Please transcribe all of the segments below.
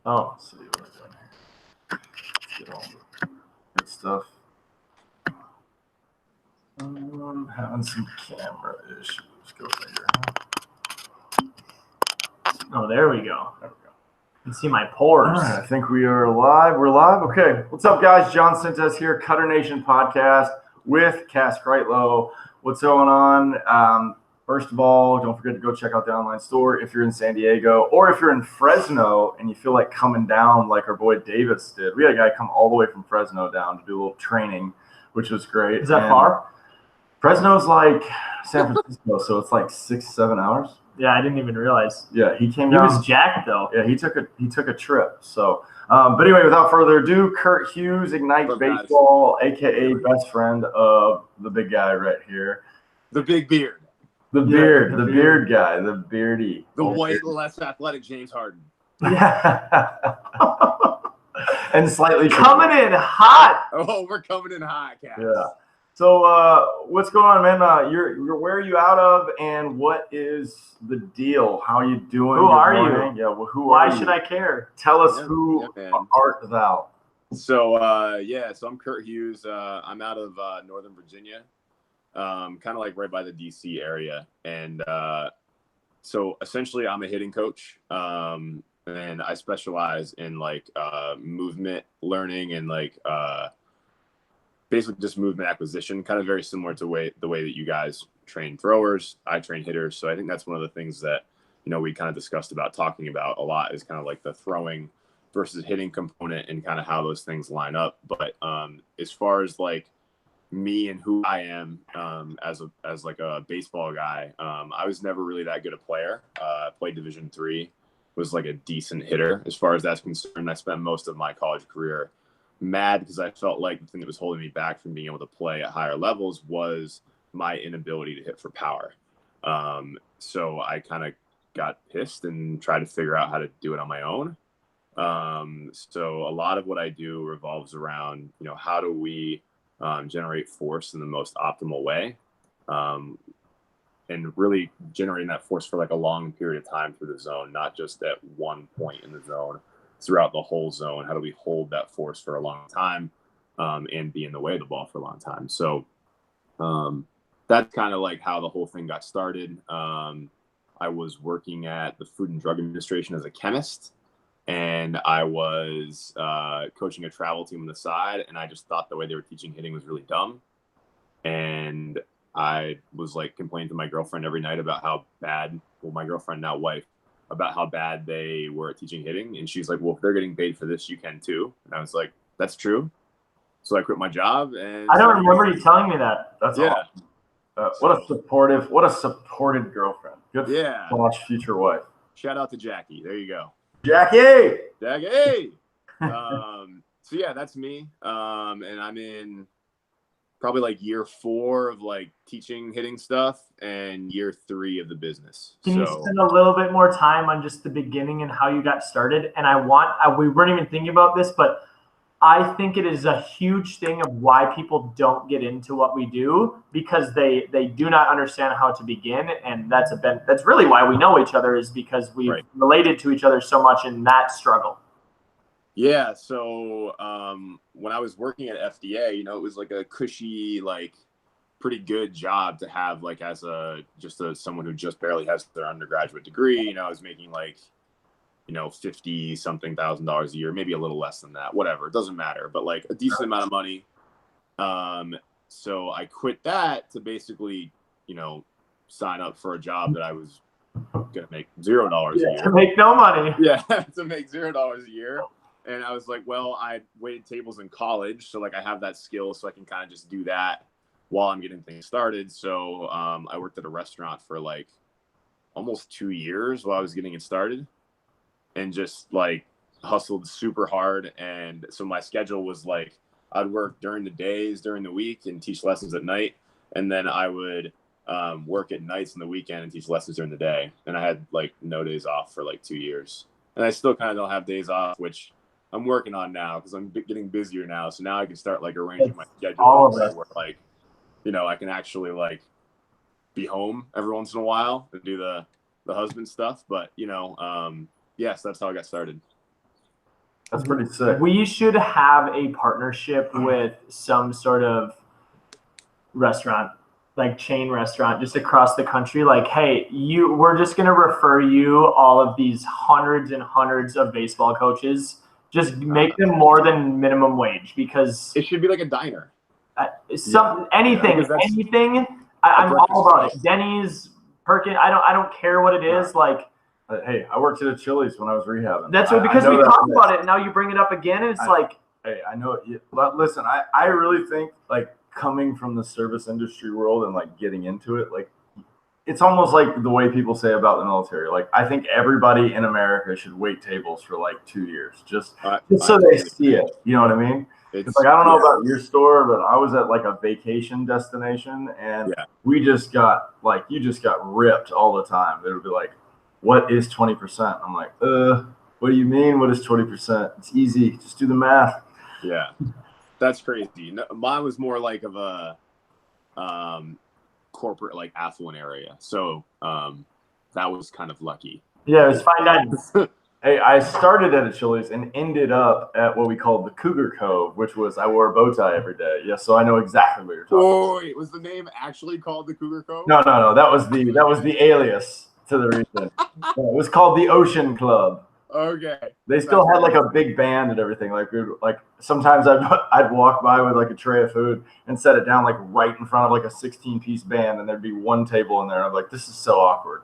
Oh, let's see what I'm doing here. Let's get all the good stuff. Having some camera issues. Go figure. Oh, there we go. You can see my pores. All right, I think we are live. We're live. Okay. What's up, guys? John Sintes here, Cutternation podcast with Cass Kreitlow. What's going on? First of all, don't forget to go check out the online store if you're in San Diego, or if you're in Fresno and you feel like coming down like our boy Davis did. We had a guy come all the way from Fresno down to do a little training, which was great. Is that far? Fresno's like San Francisco, so it's like 6-7 hours. Yeah, I didn't even realize. Yeah, he came He down. was jacked though. Yeah, he took a trip. So, but anyway, without further ado, Kurt Hewes, Ignite Baseball, aka best friend of the big guy right here, the big beard, the beard guy, the beardy, the white, less athletic James Harden. And slightly coming in hot. Oh, we're coming in hot, Cass. Yeah. So, what's going on, man? You're where are you out of, and what is the deal? How are you doing? Who are you? Yeah, well, who Why are you? should I care? Tell us who art thou? So, so I'm Kurt Hewes. I'm out of Northern Virginia, kind of like right by the DC area, and so essentially I'm a hitting coach, and I specialize in like movement learning and like basically just movement acquisition, kind of very similar to the way that you guys train throwers. I train hitters. So I think that's one of the things that, we kind of discussed about talking about a lot is kind of like the throwing versus hitting component and kind of how those things line up. But as far as like me and who I am as like a baseball guy, I was never really that good a player. Played Division III, was like a decent hitter as far as that's concerned. I spent most of my college career mad because I felt like the thing that was holding me back from being able to play at higher levels was my inability to hit for power. So I kind of got pissed and tried to figure out how to do it on my own. So a lot of what I do revolves around, how do we generate force in the most optimal way, and really generating that force for like a long period of time through the zone, not just at one point in the zone. Throughout the whole zone, how do we hold that force for a long time and be in the way of the ball for a long time? So that's kind of like how the whole thing got started. I was working at the Food and Drug Administration as a chemist, and I was coaching a travel team on the side, and I just thought the way they were teaching hitting was really dumb. And I was like complaining to my girlfriend every night about how bad, my girlfriend, now wife, about how bad they were at teaching hitting. And she's like, well, if they're getting paid for this, you can too. And I was like, that's true. So I quit my job. And I don't remember you telling me that. That's awesome. What a supported girlfriend. Good slash future wife. Shout out to Jackie. There you go. Jackie. So yeah, that's me. And I'm in probably like year 4 of like teaching hitting stuff and year 3 of the business. Can you spend a little bit more time on just the beginning and how you got started? And we weren't even thinking about this, but I think it is a huge thing of why people don't get into what we do, because they do not understand how to begin. And that's really why we know each other, is because we've related to each other so much in that struggle. Yeah. So when I was working at FDA, it was like a cushy, like pretty good job to have, like as someone who just barely has their undergraduate degree. I was making like, $50-something thousand a year, maybe a little less than that, whatever. It doesn't matter, but like a decent amount of money. So I quit that to basically, sign up for a job that I was going to make $0 a year. To make no money. Yeah, to make $0 a year. And I was like, well, I waited tables in college, so like I have that skill, so I can kind of just do that while I'm getting things started. So I worked at a restaurant for like almost 2 years while I was getting it started, and just like hustled super hard. And so my schedule was like I'd work during the days during the week and teach lessons at night, and then I would work at nights and the weekend and teach lessons during the day. And I had like no days off for like 2 years, and I still kind of don't have days off, which I'm working on now because I'm getting busier now. So now I can start like arranging my schedule where like, I can actually like be home every once in a while and do the husband stuff. But, yes, that's how I got started. That's pretty sick. We should have a partnership with some sort of restaurant, like chain restaurant, just across the country. Like, hey, we're just gonna refer you all of these hundreds and hundreds of baseball coaches. Just make them more than minimum wage, because It should be like a diner. Anything. I'm all about it. Denny's, Perkins. I don't care what it is. Like, hey, I worked at a Chili's when I was rehabbing. That's what, because we talked about it, and now you bring it up again, and it's like, hey, I know it. But listen, I really think, like, coming from the service industry world and like getting into it, like, it's almost like the way people say about the military. Like, I think everybody in America should wait tables for like 2 years, just so they see it. You know what I mean? It's like, I don't know about your store, but I was at like a vacation destination, and we just got like, you just got ripped all the time. They would be like, what is 20%? I'm like, what do you mean? What is 20%? It's easy. Just do the math. Yeah, that's crazy. No, mine was more like of a corporate, like affluent area. So that was kind of lucky. Yeah, it was fine dining. Hey, I started at a Chili's and ended up at what we called the Cougar Cove, which was, I wore a bow tie every day. Yeah, so I know exactly what you're talking about. Wait, was the name actually called the Cougar Cove? No. That was the alias to the region. It was called the Ocean Club. Okay. They still had like a big band and everything. Like sometimes I'd walk by with like a tray of food and set it down like right in front of like a 16-piece band, and there'd be one table in there. And I'm like, this is so awkward.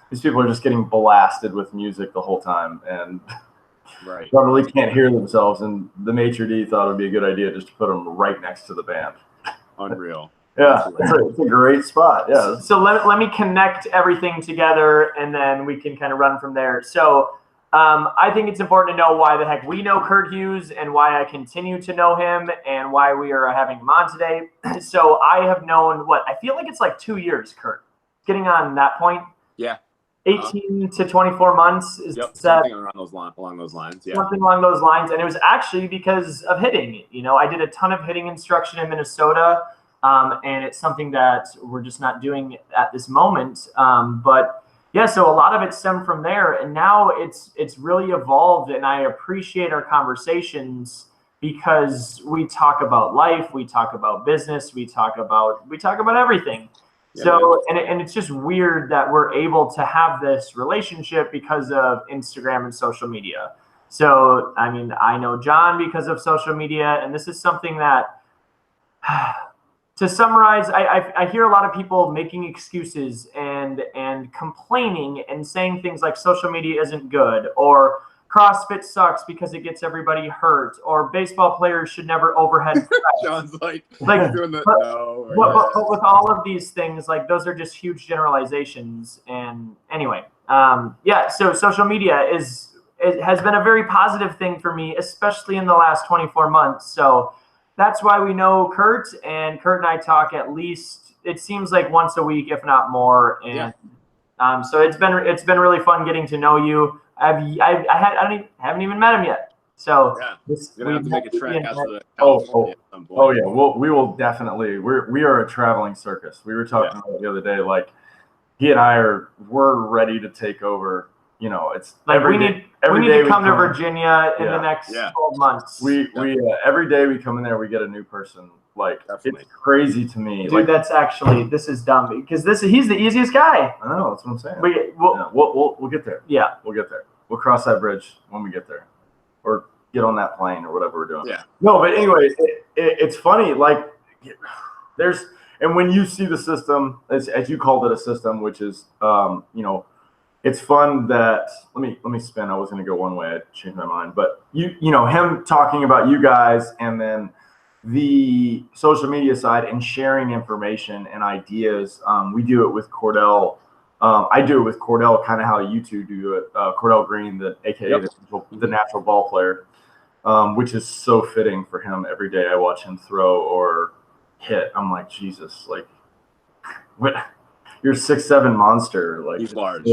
These people are just getting blasted with music the whole time, and probably can't hear themselves. And the maitre d' thought it would be a good idea just to put them right next to the band. Unreal. Yeah, it's a great spot. Yeah. So let me connect everything together, and then we can kind of run from there. So I think it's important to know why the heck we know Kurt Hewes, and why I continue to know him, and why we are having him on today. So I have known, I feel like it's like 2 years, Kurt, getting on that point. Yeah. 18 to 24 months is something along those lines. Yeah. Something along those lines. And it was actually because of hitting. You know, I did a ton of hitting instruction in Minnesota, and it's something that we're just not doing at this moment. But yeah, so a lot of it stemmed from there, and now it's really evolved, and I appreciate our conversations because we talk about life, we talk about business, we talk about everything. Yeah, so, and it's just weird that we're able to have this relationship because of Instagram and social media. So, I mean, I know John because of social media, and this is something that, to summarize, I hear a lot of people making excuses and complaining and saying things like social media isn't good, or CrossFit sucks because it gets everybody hurt, or baseball players should never overhead press. John's like doing that. But with all of these things, like, those are just huge generalizations. And anyway, so social media has been a very positive thing for me, especially in the last 24 months. So that's why we know Kurt, and Kurt and I talk at least, it seems like once a week, if not more. And so it's been really fun getting to know you. I haven't even met him yet. So we're gonna have to make a trek out to the California at some point. Oh yeah, we will definitely. We are a traveling circus. We were talking about it the other day. Like, he and we're ready to take over. You know, it's like we need to come to Virginia in the next 12 months. We every day we come in there, we get a new person. Like, definitely. It's crazy to me. Dude, this is dumb, because he's the easiest guy. I know, that's what I'm saying. We'll get there. Yeah. We'll get there. We'll cross that bridge when we get there, or get on that plane, or whatever we're doing. Yeah. No, but anyway, it's funny. Like, and when you see the system, as you called it, a system, which is, you know, it's fun that, let me spin. I was going to go one way. I changed my mind, but you know, him talking about you guys, and then the social media side, and sharing information and ideas. We do it with Cordell. I do it with Cordell, kind of how you two do it. Cordell Green, aka the natural ball player, which is so fitting for him. Every day I watch him throw or hit, I'm like, Jesus, like, what? You're a 6'7" monster. Like, he's large.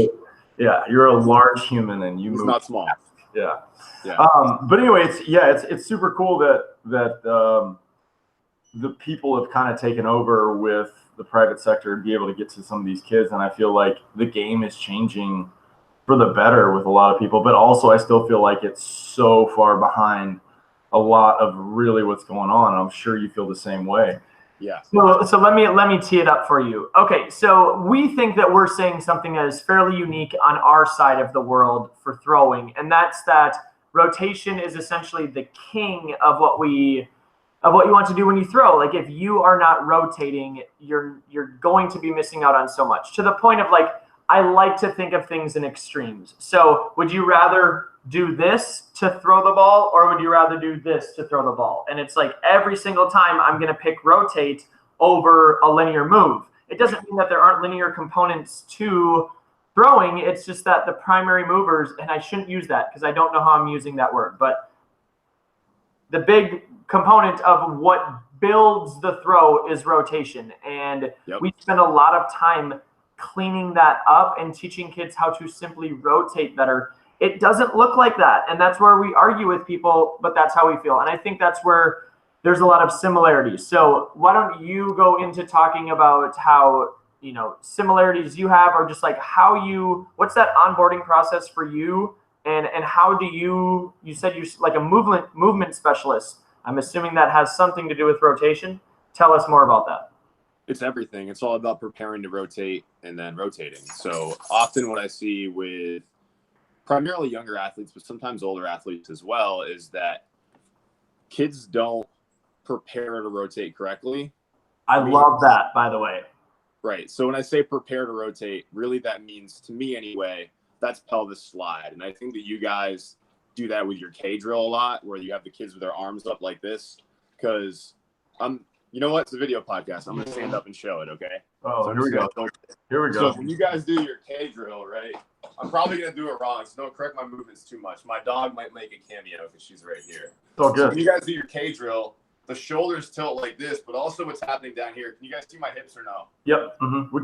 Yeah, you're a large human, and he's not small. Yeah. But anyway, it's super cool that the people have kind of taken over with the private sector and be able to get to some of these kids. And I feel like the game is changing for the better with a lot of people, but also I still feel like it's so far behind a lot of really what's going on. I'm sure you feel the same way. Yeah. So let me tee it up for you. Okay, so we think that we're saying something that is fairly unique on our side of the world for throwing, and that's that rotation is essentially the king of what you want to do when you throw. Like if you are not rotating, you're going to be missing out on so much. To the point of like, I like to think of things in extremes. So would you rather do this to throw the ball, or would you rather do this to throw the ball? And it's like every single time I'm going to pick rotate over a linear move. It doesn't mean that there aren't linear components to throwing. It's just that the primary movers, and I shouldn't use that because I don't know how I'm using that word, but the big component of what builds the throw is rotation. And we spend a lot of time cleaning that up and teaching kids how to simply rotate better. It doesn't look like that. And that's where we argue with people, but that's how we feel. And I think that's where there's a lot of similarities. So why don't you go into talking about how, similarities you have, or just like what's that onboarding process for you? And how do you said you're like a movement specialist. I'm assuming that has something to do with rotation. Tell us more about that. It's everything. It's all about preparing to rotate and then rotating. So often what I see with primarily younger athletes, but sometimes older athletes as well, is that kids don't prepare to rotate correctly. I love that, by the way. Right. So when I say prepare to rotate, really that means, to me anyway, that's pelvis slide. And I think that you guys do that with your K drill a lot, where you have the kids with their arms up like this, because you know what? It's a video podcast. I'm going to stand up and show it, okay? Oh, so here we go. Here we go. So when you guys do your K drill, right, I'm probably going to do it wrong, so don't correct my movements too much. My dog might make a cameo because she's right here. Oh, good. So when you guys do your K drill, the shoulders tilt like this, but also what's happening down here. Can you guys see my hips or no? Yep. Mm-hmm. We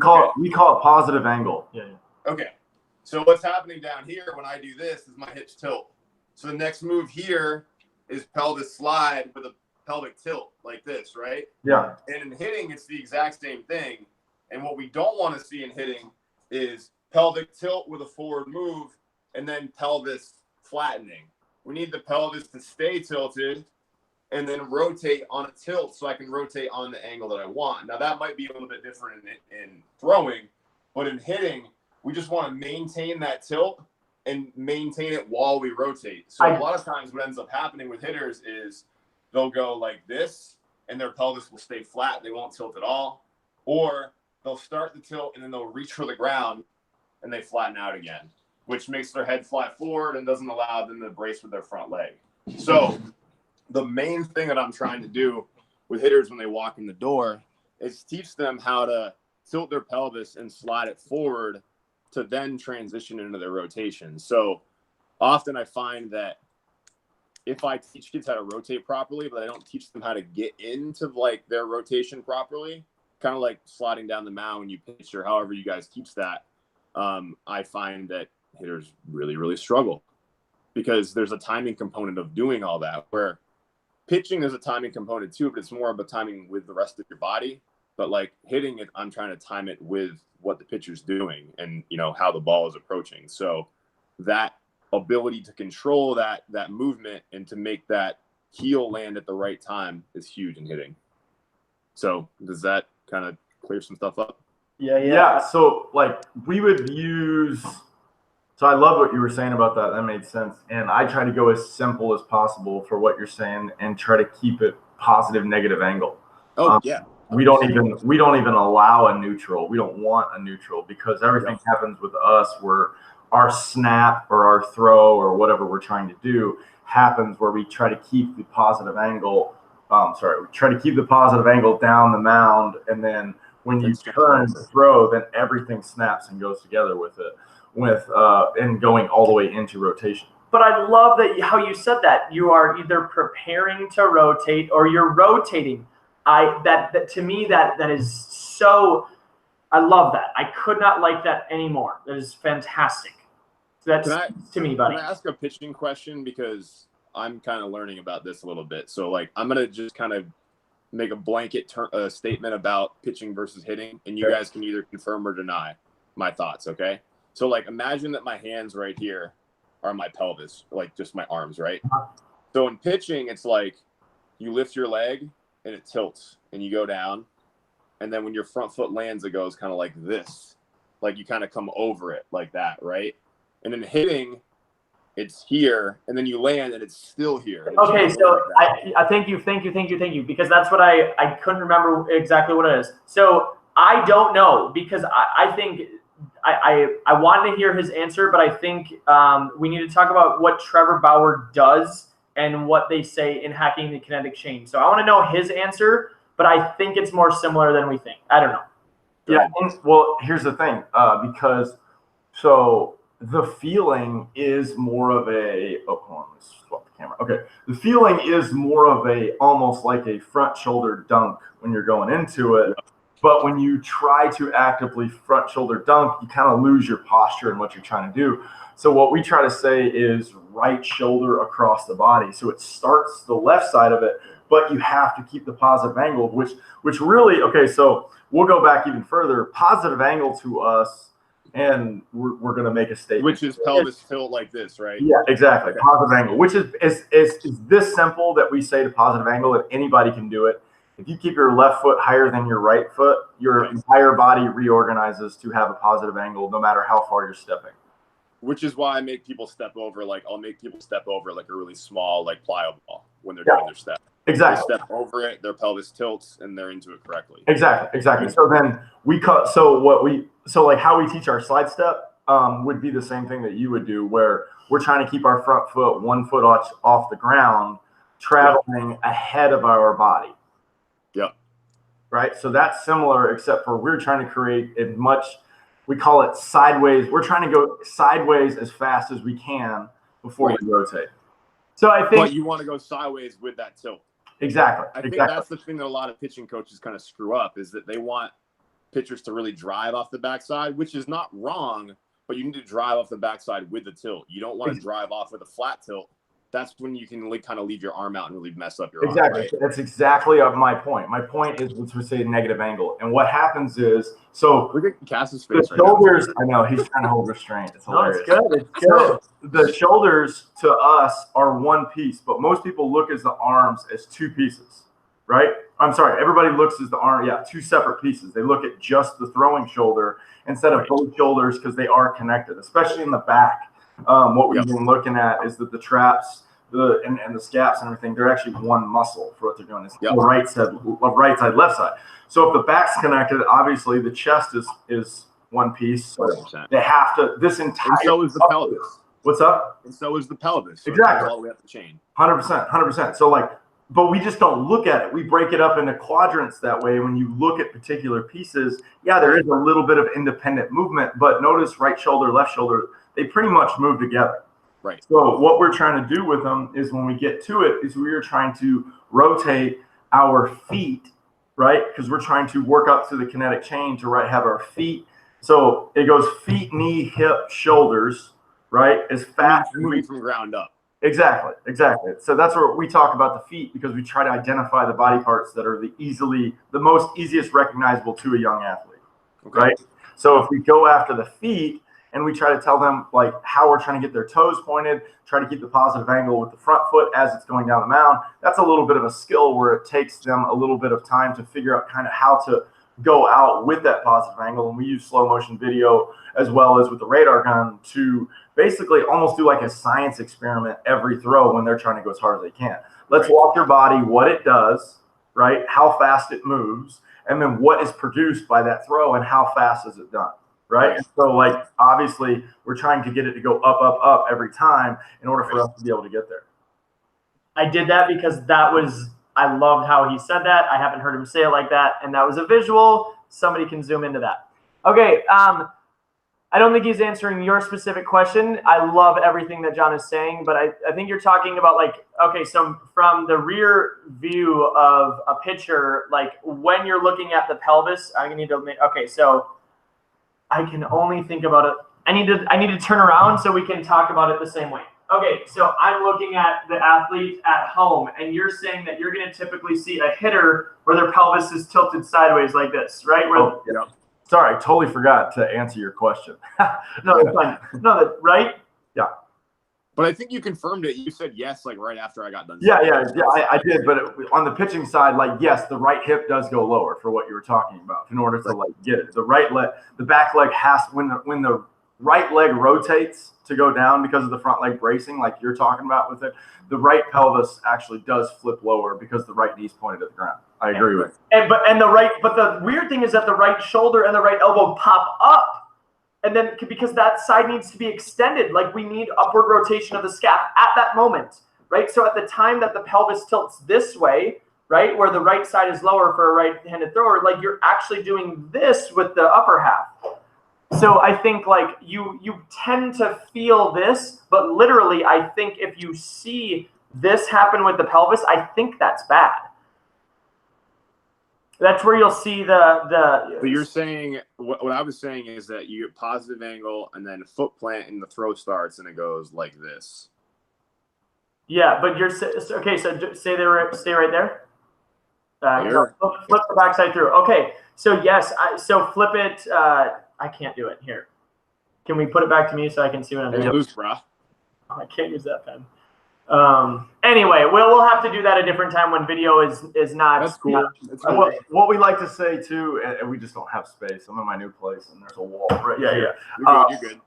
call it positive angle. Yeah. Okay. So what's happening down here when I do this is my hips tilt. So the next move here is pelvis slide with a pelvic tilt like this, right? Yeah. And in hitting, it's the exact same thing. And what we don't want to see in hitting is pelvic tilt with a forward move and then pelvis flattening. We need the pelvis to stay tilted and then rotate on a tilt so I can rotate on the angle that I want. Now, that might be a little bit different in throwing, but in hitting, we just want to maintain that tilt and maintain it while we rotate. So a lot of times what ends up happening with hitters is they'll go like this and their pelvis will stay flat. They won't tilt at all. Or they'll start the tilt and then they'll reach for the ground and they flatten out again, which makes their head fly forward and doesn't allow them to brace with their front leg. So the main thing that I'm trying to do with hitters when they walk in the door is teach them how to tilt their pelvis and slide it forward to then transition into their rotation. So often I find that if I teach kids how to rotate properly, but I don't teach them how to get into like their rotation properly, kind of like sliding down the mound when you pitch or however you guys teach that, I find that hitters really, really struggle because there's a timing component of doing all that, where pitching is a timing component too, but it's more of a timing with the rest of your body. But like hitting it, I'm trying to time it with what the pitcher's doing and, how the ball is approaching. So that ability to control that movement and to make that heel land at the right time is huge in hitting. So does that kind of clear some stuff up? Yeah. So like we would use, so I love what you were saying about that. That made sense. And I try to go as simple as possible for what you're saying and try to keep it positive, negative angle. Oh, yeah. We don't even allow a neutral. We don't want a neutral because everything happens with us where our snap or our throw or whatever we're trying to do happens where we try to keep the positive angle. We try to keep the positive angle down the mound, and then when you turn the throw, then everything snaps and goes together with it, and going all the way into rotation. But I love that how you said that. You are either preparing to rotate or you're rotating. That to me that is so. I love that. I could not like that anymore. That is fantastic. So that's to me, buddy. Can I ask a pitching question, because I'm kind of learning about this a little bit. So like I'm gonna just kind of make a blanket statement about pitching versus hitting, and you guys can either confirm or deny my thoughts. Okay. So like imagine that my hands right here are my pelvis, like just my arms, right? So in pitching, it's like you lift your leg and it tilts and you go down. And then when your front foot lands, it goes kind of like this, like you kind of come over it like that, right? And in hitting, it's here, and then you land, and it's still here. Okay, so I thank you, because that's what I couldn't remember exactly what it is. So I don't know, because I think I wanted to hear his answer, but I think we need to talk about what Trevor Bauer does and what they say in hacking the kinetic chain. So I want to know his answer, but I think it's more similar than we think. I don't know. Yeah, well, here's the thing, because so the feeling is more of a, oh, hold on, let's swap the camera. Okay, the feeling is more of a, almost like a front shoulder dunk when you're going into it. But when you try to actively front shoulder dunk, you kind of lose your posture and what you're trying to do. So what we try to say is right shoulder across the body. So it starts the left side of it, but you have to keep the positive angle, which really, okay, so we'll go back even further. Positive angle to us, and we're going to make a statement. Which is pelvis tilt like this, right? Yeah, exactly. Okay. Positive angle, which is this simple that we say to positive angle that anybody can do it. If you keep your left foot higher than your right foot, your entire body reorganizes to have a positive angle no matter how far you're stepping. Which is why I make people step over, like I'll make people step over like a really small, like plyo ball when they're doing their step. Exactly. They step over it, their pelvis tilts, and they're into it correctly. Exactly. So then we cut. So like how we teach our slide step would be the same thing that you would do, where we're trying to keep our front foot 1 foot off the ground, traveling ahead of our body. Yep. Right. So that's similar, except for we're trying to create as much. We call it sideways. We're trying to go sideways as fast as we can before you rotate. So I think, but you want to go sideways with that tilt. Exactly. I think that's the thing that a lot of pitching coaches kind of screw up, is that they want pitchers to really drive off the backside, which is not wrong, but you need to drive off the backside with the tilt. You don't want to drive off with a flat tilt. That's when you can kind of leave your arm out and really mess up your arm. Right? That's exactly my point. My point is, let's say negative angle. And what happens is, so look at Cass's face the shoulders, I know he's trying to hold restraint. It's hilarious. No, it's good. So the shoulders to us are one piece, but most people look as the arms as two pieces, right? I'm sorry, everybody looks as the arm, two separate pieces. They look at just the throwing shoulder instead of both shoulders, because they are connected, especially in the back. What we've been looking at is that the traps, and the scaps and everything, they're actually one muscle for what they're doing. It's the right side, left side. So if the back's connected, obviously the chest is one piece. So 100%. they have to, this entire. And so is the pelvis. What's up? And so is the pelvis. So exactly. All the way up the chain. 100%. So but we just don't look at it. We break it up into quadrants that way. When you look at particular pieces, there is a little bit of independent movement, but notice right shoulder, left shoulder, they pretty much move together. Right. So what we're trying to do with them is, when we get to it, is we are trying to rotate our feet, right? Because we're trying to work up through the kinetic chain to have our feet. So it goes feet, knee, hip, shoulders, right? As fast moving from ground up. Exactly. So that's where we talk about the feet, because we try to identify the body parts that are the easiest recognizable to a young athlete, right? So if we go after the feet, and we try to tell them how we're trying to get their toes pointed, try to keep the positive angle with the front foot as it's going down the mound. That's a little bit of a skill where it takes them a little bit of time to figure out kind of how to go out with that positive angle. And we use slow motion video as well as with the radar gun to basically almost do like a science experiment every throw when they're trying to go as hard as they can. Let's walk your body, what it does, right? How fast it moves, and then what is produced by that throw and how fast is it done. Right. And so obviously we're trying to get it to go up, up, up every time in order for us to be able to get there. I did that because I loved how he said that. I haven't heard him say it like that. And that was a visual. Somebody can zoom into that. Okay. I don't think he's answering your specific question. I love everything that John is saying, but I think you're talking about so from the rear view of a pitcher, when you're looking at the pelvis, so I can only think about it. I need to turn around so we can talk about it the same way. Okay, so I'm looking at the athlete at home, and you're saying that you're going to typically see a hitter where their pelvis is tilted sideways like this, right? Sorry, I totally forgot to answer your question. No, that's fine. No, right? Yeah. But I think you confirmed it. You said yes, like right after I got done. Yeah, I did. But on the pitching side, like, yes, the right hip does go lower for what you were talking about in order to like get it. The right leg, the back leg has, when the right leg rotates to go down because of the front leg bracing, like you're talking about with it, the right pelvis actually does flip lower because the right knee's pointed at the ground. I agree with you. But the weird thing is that the right shoulder and the right elbow pop up. And then because that side needs to be extended, like we need upward rotation of the scap at that moment, right? So at the time that the pelvis tilts this way, right, where the right side is lower for a right-handed thrower, like you're actually doing this with the upper half. So I think like you tend to feel this, but literally I think if you see this happen with the pelvis, I think that's bad. That's where you'll see the. But you're saying what I was saying is that you get positive angle and then foot plant and the throw starts and it goes like this. Yeah, but you're okay. So stay right there. Flip the backside through. Okay, so yes, so flip it. I can't do it here. Can we put it back to me so I can see what I'm doing? Loose, bro. Oh, I can't use that pen. Anyway, we'll have to do that a different time when video is not. That's cool. That's cool. What we like to say too, and we just don't have space. I'm in my new place, and there's a wall right here. You're good.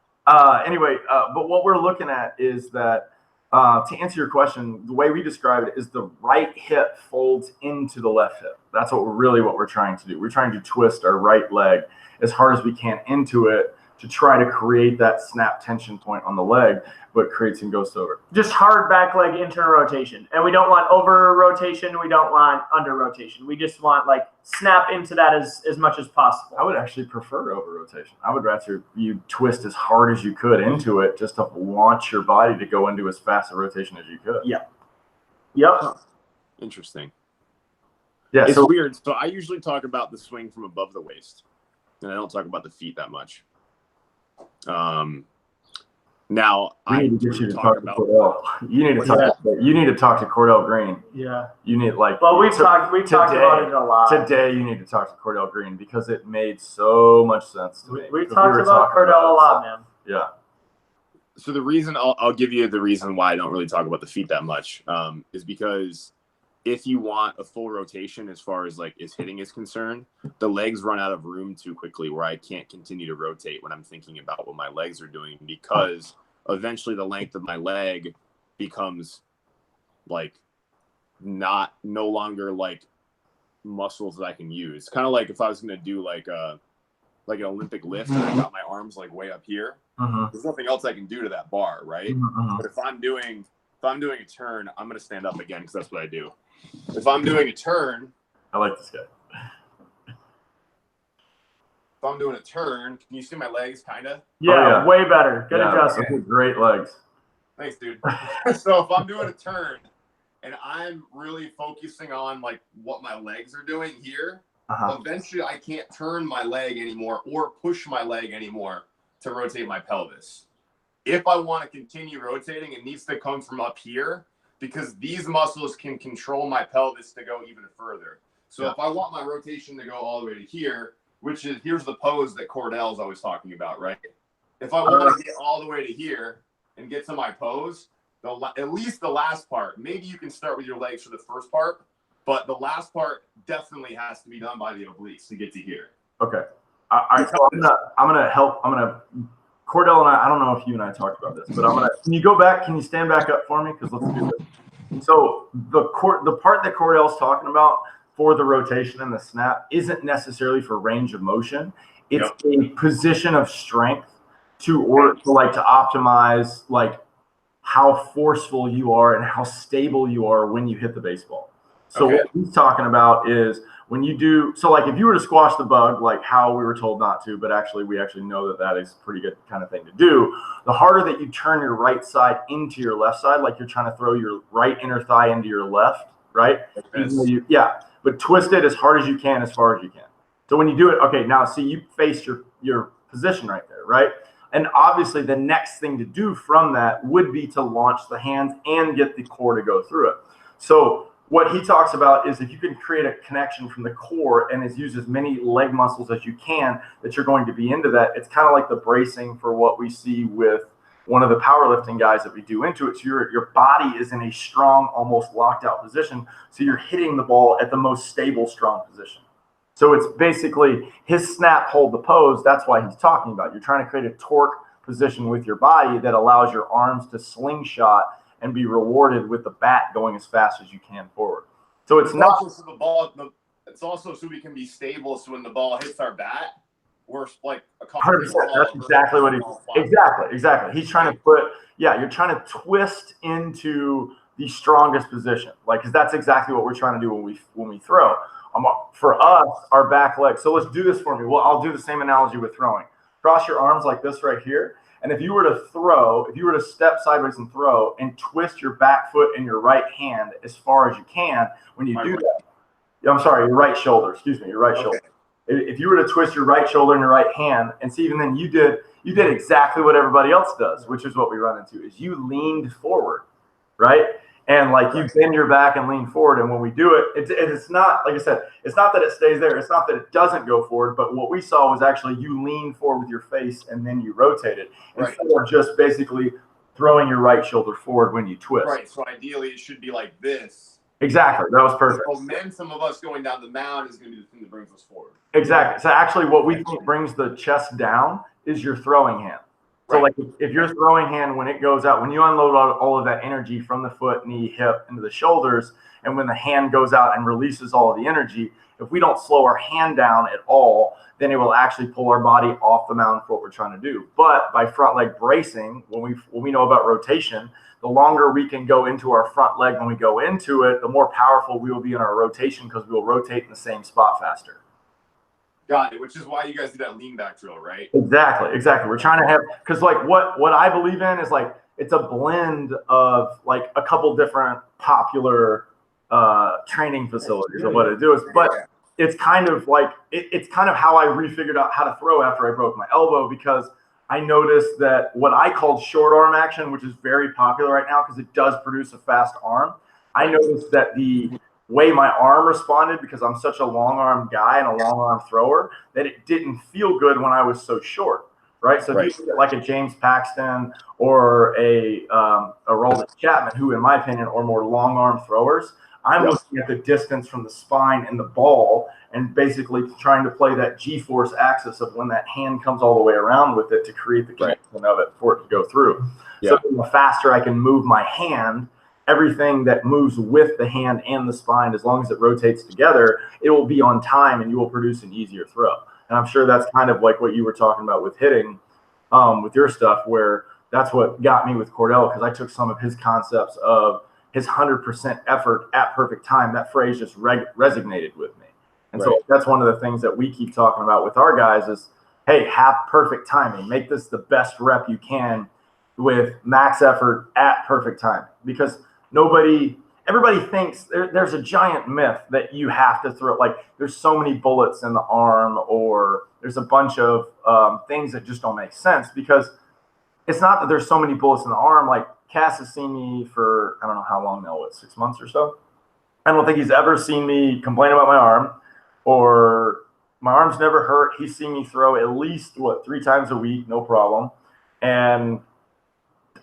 Anyway, but what we're looking at is that to answer your question, the way we describe it is the right hip folds into the left hip. That's what we're trying to do. We're trying to twist our right leg as hard as we can into it to try to create that snap tension point on the leg, but create some ghost over. Just hard back leg internal rotation. And we don't want over rotation. We don't want under rotation. We just want like snap into that as much as possible. I would actually prefer over rotation. I would rather you twist as hard as you could into it just to launch your body to go into as fast a rotation as you could. Yeah. Yep. Huh. Interesting. Yeah. It's weird. So I usually talk about the swing from above the waist, and I don't talk about the feet that much. Now I need to get you to talk to Cordell. You need to talk to Cordell Green. Yeah. You need like. Well, we've talked about it a lot. Today you need to talk to Cordell Green because it made so much sense to me. We talked about Cordell a lot, man. Yeah. So the reason I'll give you the reason why I don't really talk about the feet that much is because if you want a full rotation as far as like is hitting is concerned, the legs run out of room too quickly where I can't continue to rotate when I'm thinking about what my legs are doing, because eventually the length of my leg becomes like no longer like muscles that I can use. Kind of like if I was going to do like an Olympic lift and I got my arms like way up here, there's nothing else I can do to that bar, right? But if I'm doing a turn, I'm going to stand up again because that's what I do. If I'm doing a turn, I like this guy. If I'm doing a turn, can you see my legs kind of? Yeah, way better. Good adjustment. Okay. Great legs. Thanks, dude. So if I'm doing a turn and I'm really focusing on like what my legs are doing here, eventually I can't turn my leg anymore or push my leg anymore to rotate my pelvis. If I want to continue rotating, it needs to come from up here, because these muscles can control my pelvis to go even further. So if I want my rotation to go all the way to here, here's the pose that Cordell's always talking about, right? If I want to get all the way to here and get to my pose, at least the last part, maybe you can start with your legs for the first part, but the last part definitely has to be done by the obliques to get to here. Okay. All right. So I'm gonna help. Cordell and I don't know if you and I talked about this, but can you go back? Can you stand back up for me? Because let's do this. So the part that Cordell's talking about for the rotation and the snap isn't necessarily for range of motion. It's a position of strength to optimize like how forceful you are and how stable you are when you hit the baseball. So what he's talking about is when you do, so like if you were to squash the bug, like how we were told not to, but we actually know that is a pretty good kind of thing to do. The harder that you turn your right side into your left side, like you're trying to throw your right inner thigh into your left, right? But twist it as hard as you can, as far as you can. So when you do it, okay, now see, you face your position right there, right? And obviously the next thing to do from that would be to launch the hands and get the core to go through it. So what he talks about is if you can create a connection from the core and use as many leg muscles as you can, that you're going to be into that. It's kind of like the bracing for what we see with one of the powerlifting guys that we do into it. So your body is in a strong, almost locked out position. So you're hitting the ball at the most stable, strong position. So it's basically his snap, hold the pose. That's why he's talking about. You're trying to create a torque position with your body that allows your arms to slingshot and be rewarded with the bat going as fast as you can forward. So it's not also so the ball. It's also so we can be stable. So when the ball hits our bat, we're like a couple. 100%. That's exactly what exactly. He's trying to you're trying to twist into the strongest position, like, because that's exactly what we're trying to do when we throw. For us, our back leg. So let's do this for me. Well, I'll do the same analogy with throwing. Cross your arms like this right here. And if you were to step sideways and throw and twist your back foot and your right hand as far as you can, when you do that, I'm sorry, your right shoulder, your right shoulder. If you were to twist your right shoulder and your right hand, and see, even then you did exactly what everybody else does, which is what we run into, is you leaned forward, right? And like you bend your back and lean forward. And when we do it, it's not, like I said, it's not that it stays there. It's not that it doesn't go forward. But what we saw was actually you lean forward with your face and then you rotate it. Instead of just basically throwing your right shoulder forward when you twist. Right. So ideally it should be like this. Exactly. That was perfect. The momentum of us going down the mound is going to be the thing that brings us forward. Exactly. So actually what we think brings the chest down is your throwing hand. So like if your throwing hand, when it goes out, when you unload all of that energy from the foot, knee, hip into the shoulders, and when the hand goes out and releases all of the energy, if we don't slow our hand down at all, then it will actually pull our body off the mound for what we're trying to do. But by front leg bracing, when we know about rotation, the longer we can go into our front leg when we go into it, the more powerful we will be in our rotation, because we will rotate in the same spot faster. Got it. Which is why you guys do that lean back drill, right? Exactly. We're trying to have, because like what I believe in is like it's a blend of like a couple different popular training facilities of what it is, but it's kind of like it's kind of how I refigured out how to throw after I broke my elbow, because I noticed that what I called short arm action, which is very popular right now because it does produce a fast arm, I noticed that the way my arm responded, because I'm such a long arm guy and a long arm thrower, that it didn't feel good when I was so short, right? So if you look at like a James Paxton or a Roland Chapman, who in my opinion are more long arm throwers, I'm looking at the distance from the spine and the ball and basically trying to play that G-force axis of when that hand comes all the way around with it to create the connection of it for it to go through. So the faster I can move my hand, everything that moves with the hand and the spine, as long as it rotates together, it will be on time and you will produce an easier throw. And I'm sure that's kind of like what you were talking about with hitting with your stuff, where that's what got me with Cordell, because I took some of his concepts of his 100% effort at perfect time. That phrase just resonated with me. And so that's one of the things that we keep talking about with our guys is, hey, have perfect timing. Make this the best rep you can with max effort at perfect time, because everybody thinks there's a giant myth that you have to throw, like there's so many bullets in the arm, or there's a bunch of things that just don't make sense, because it's not that there's so many bullets in the arm. Like Cass has seen me for, I don't know how long now, 6 months or so. I don't think he's ever seen me complain about my arm, or my arm's never hurt. He's seen me throw at least 3 times a week, no problem. And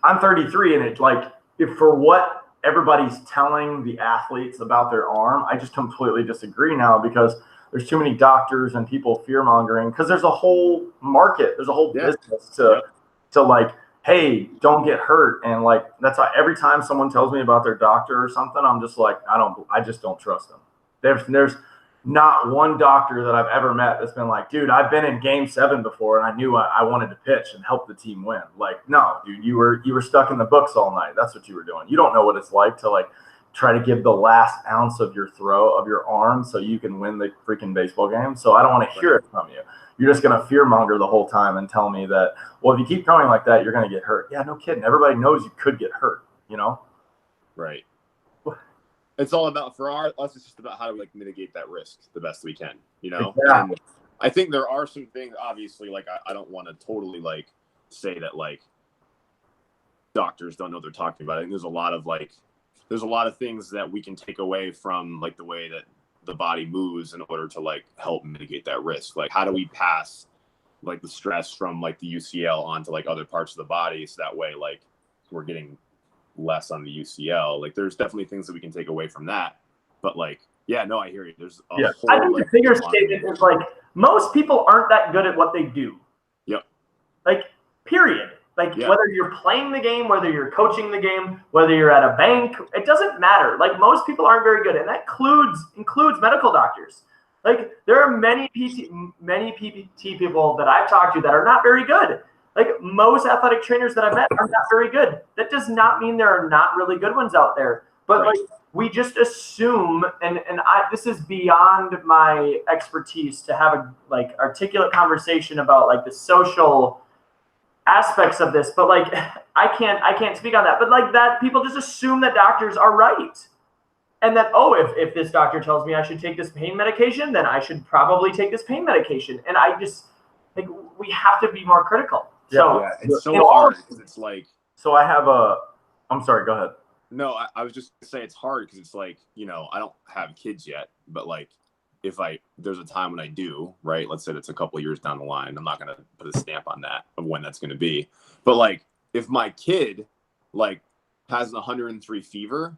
I'm 33, and it's like, if for what everybody's telling the athletes about their arm, I just completely disagree now, because there's too many doctors and people fear mongering, because there's a whole market, there's a whole business to like, hey, don't get hurt. And like, that's why every time someone tells me about their doctor or something, I'm just like, I just don't trust them. There's not one doctor that I've ever met that's been like, dude, I've been in game 7 before and I knew I wanted to pitch and help the team win. Like, no, dude, you were stuck in the books all night. That's what you were doing. You don't know what it's like to like try to give the last ounce of your throw of your arm so you can win the freaking baseball game. So I don't want to hear it from you. You're just going to fear monger the whole time and tell me that, well, if you keep throwing like that, you're going to get hurt. Yeah, no kidding. Everybody knows you could get hurt, you know? Right. It's all about, for us, it's just about how to like mitigate that risk the best we can, you know? Exactly. And I think there are some things, obviously, like I don't want to totally like say that like doctors don't know what they're talking about. I think there's a lot of things that we can take away from like the way that the body moves in order to like help mitigate that risk. Like, how do we pass like the stress from like the UCL onto like other parts of the body. So that way, like we're getting less on the UCL. Like there's definitely things that we can take away from that. But like, yeah, no, I hear you. There's a whole, I think like, the bigger statement is like most people aren't that good at what they do. Yep. Like, period. Like whether you're playing the game, whether you're coaching the game, whether you're at a bank, it doesn't matter. Like most people aren't very good, and that includes medical doctors. Like there are many PPT people that I've talked to that are not very good. Like most athletic trainers that I've met are not very good. That does not mean there are not really good ones out there. But like we just assume, and this is beyond my expertise to have a like articulate conversation about like the social aspects of this, but like I can't speak on that. But like that, people just assume that doctors are right, and that if this doctor tells me I should take this pain medication, then I should probably take this pain medication. And I just like we have to be more critical. It's so hard because it's like. So I have I'm sorry. Go ahead. No, I was just gonna say it's hard because it's like, you know, I don't have kids yet, but like if there's a time when I do, right? Let's say that's a couple of years down the line. I'm not going to put a stamp on that of when that's going to be. But like, if my kid like has an 103 fever,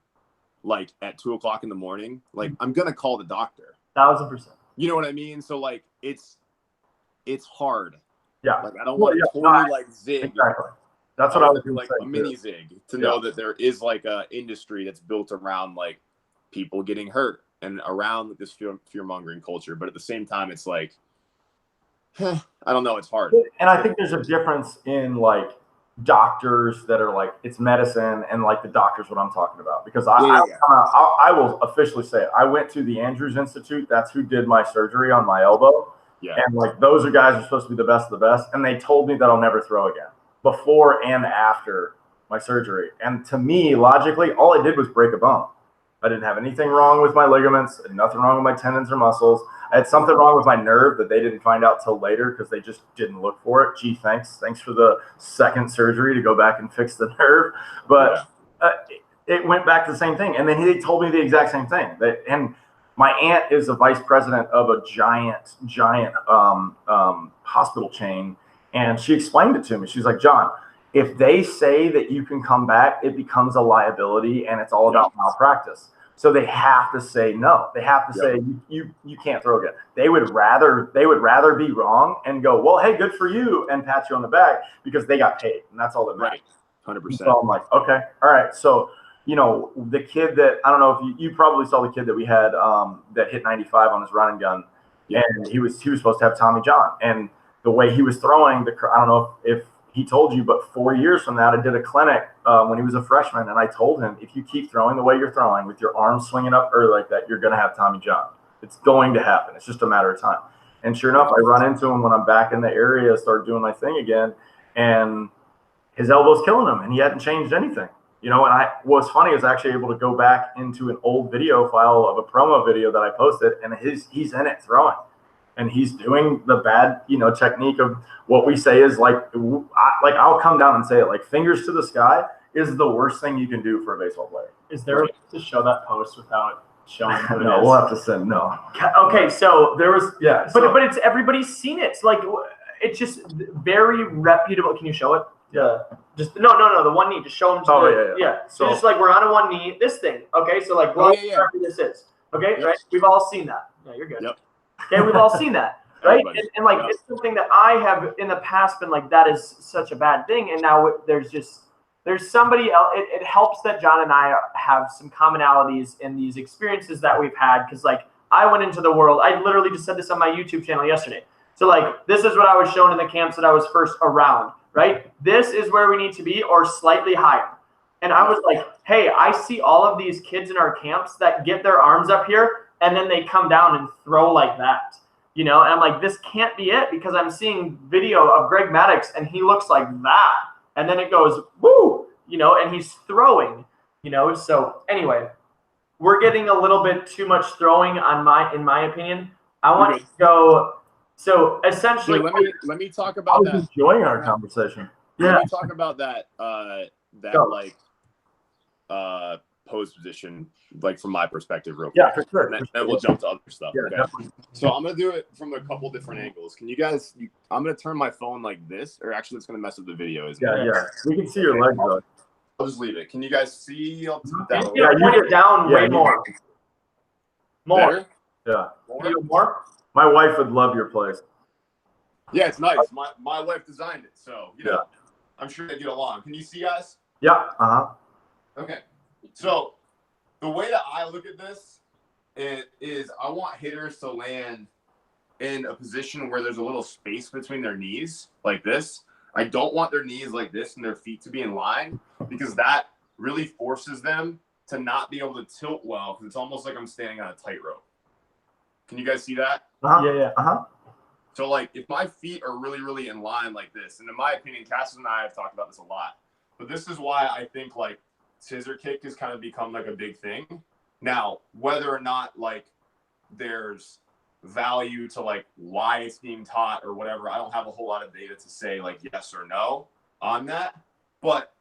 like at 2:00 in the morning, like I'm going to call the doctor. 1000%. You know what I mean? So like, it's hard. Yeah. Like I don't want to totally like zig. Exactly. That's what I was like a mini zig to know that there is like a industry that's built around like people getting hurt and around this fear-mongering culture. But at the same time, it's like, I don't know. It's hard. And I think there's a difference in like doctors that are like, it's medicine, and like the doctors, what I'm talking about. Because I will officially say it. I went to the Andrews Institute. That's who did my surgery on my elbow. Yeah. And like, those are guys who are supposed to be the best of the best. And they told me that I'll never throw again before and after my surgery. And to me, logically, all I did was break a bone. I didn't have anything wrong with my ligaments, nothing wrong with my tendons or muscles. I had something wrong with my nerve that they didn't find out till later because they just didn't look for it. Gee, thanks for the second surgery to go back and fix the nerve. But it went back to the same thing. And then they told me the exact same thing. And my aunt is a vice president of a giant hospital chain. And she explained it to me. She's like, John, if they say that you can come back, it becomes a liability, and it's all about malpractice. So they have to say no. They have to say you can't throw again. They would rather be wrong and go, well, hey, good for you, and pat you on the back because they got paid, and that's all that matters. 100%. So I'm like, okay, all right. So you know, the kid that I don't know if you probably saw the kid that we had that hit 95 on his running gun, and he was supposed to have Tommy John, and the way he was throwing I don't know if he told you, but 4 years from that, I did a clinic when he was a freshman, and I told him, if you keep throwing the way you're throwing with your arms swinging up early like that, you're going to have Tommy John. It's going to happen. It's just a matter of time. And sure enough, I run into him when I'm back in the area, start doing my thing again, and his elbow's killing him, and he hadn't changed anything. You know, and what's funny is actually able to go back into an old video file of a promo video that I posted, and he's in it throwing. And he's doing the bad, technique of what we say is like I'll come down and say it, like fingers to the sky is the worst thing you can do for a baseball player. Is there a way to show that post without showing who it No, is? we'll have to send no. Okay, so there was but it's everybody's seen it. It's like it's just very reputable. Can you show it? Yeah. Just no, the one knee. Just show them. So just like we're on a one knee. This thing. Okay, so like whatever this is. Okay, right? We've all seen that. Yeah, you're good. Yep. Okay, we've all seen that, right? And like it's something that I have in the past been like, that is such a bad thing, and now there's somebody else. It helps that John and I have some commonalities in these experiences that we've had, because like I went into the world. I literally just said this on my YouTube channel yesterday. So like this is what I was shown in the camps that I was first around, right? This is where we need to be, or slightly higher. And I was like, hey, I see all of these kids in our camps that get their arms up here and then they come down and throw like that, And I'm like, this can't be it, because I'm seeing video of Greg Maddox and he looks like that. And then it goes, woo, and he's throwing, So anyway, we're getting a little bit too much throwing in my opinion. I want to go. So essentially, let me talk about that. I was enjoying our conversation. Let me talk about that pose position, like from my perspective, real quick. Yeah, for sure. And then we'll jump to other stuff. Yeah, Okay. definitely. So I'm gonna do it from a couple different angles. Can you guys? I'm gonna turn my phone like this, or actually, it's gonna mess with the video. Isn't it? Yeah. We can see your legs though. I'll just leave it. Can you guys see? I'll turn it down a You little. point it down way more. More. Better? Yeah. Can you do more? My wife would love your place. Yeah, it's nice. My wife designed it, so I'm sure they get along. Can you see us? Yeah. Okay. So the way that I look at this is I want hitters to land in a position where there's a little space between their knees, like this. I don't want their knees like this and their feet to be in line, because that really forces them to not be able to tilt well, because it's almost like I'm standing on a tightrope. Can you guys see that? Yeah. So like if my feet are really, really in line like this, and in my opinion, Cass and I have talked about this a lot, but this is why I think like scissor kick has kind of become like a big thing. Now, whether or not like there's value to like why it's being taught or whatever, I don't have a whole lot of data to say like yes or no on that. But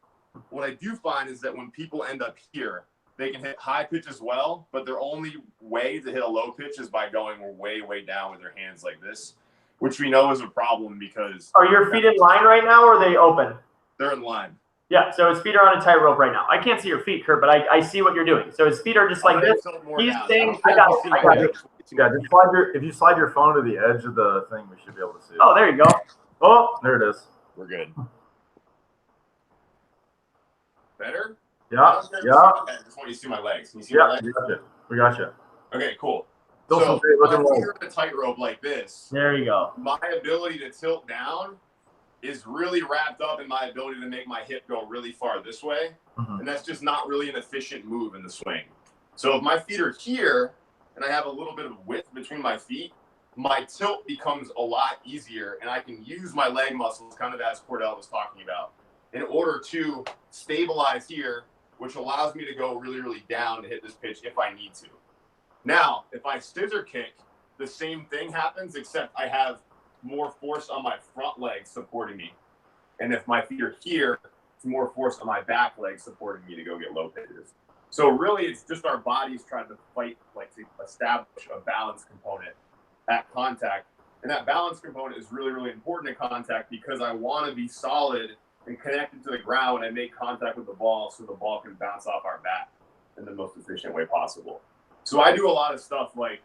what I do find is that when people end up here, they can hit high pitch as well, but their only way to hit a low pitch is by going way, way down with their hands like this, which we know is a problem because... Are your feet in line right now, or are they open? They're in line. Yeah, so his feet are on a tightrope right now. I can't see your feet, Kurt, but I see what you're doing. So his feet are just like this. He's saying, I got it. Yeah, just slide if you slide your phone to the edge of the thing, we should be able to see it. Oh, there you go. Oh, there it is. We're good. Better? Yeah. I just want you to see my legs. Can you see my legs? We got you. Okay, cool. Still So some great looking if legs. you're in a tightrope like this, There you go. my ability to tilt down is really wrapped up in my ability to make my hip go really far this way. And that's just not really an efficient move in the swing. So if my feet are here and I have a little bit of width between my feet, my tilt becomes a lot easier, and I can use my leg muscles, kind of as Cordell was talking about, in order to stabilize here, which allows me to go really, really down to hit this pitch if I need to. Now, if I scissor kick, the same thing happens, except I have more force on my front leg supporting me. And if my feet are here, it's more force on my back leg supporting me to go get low pitches. So really, it's just our bodies trying to fight, like to establish a balance component at contact. And that balance component is really, really important at contact, because I want to be solid and connected to the ground and make contact with the ball so the ball can bounce off our bat in the most efficient way possible. So I do a lot of stuff like,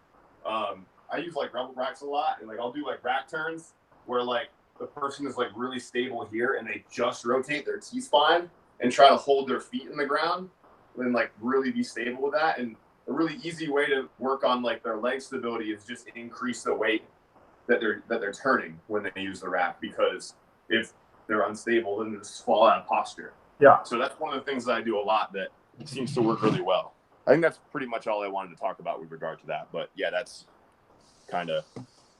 I use like rubber racks a lot, and like I'll do like rack turns where like the person is like really stable here and they just rotate their T-spine and try to hold their feet in the ground and like really be stable with that. And a really easy way to work on like their leg stability is just increase the weight that they're turning when they use the rack, because if they're unstable, then they just fall out of posture. Yeah. So that's one of the things that I do a lot that seems to work really well. I think that's pretty much all I wanted to talk about with regard to that. But yeah, that's kind of.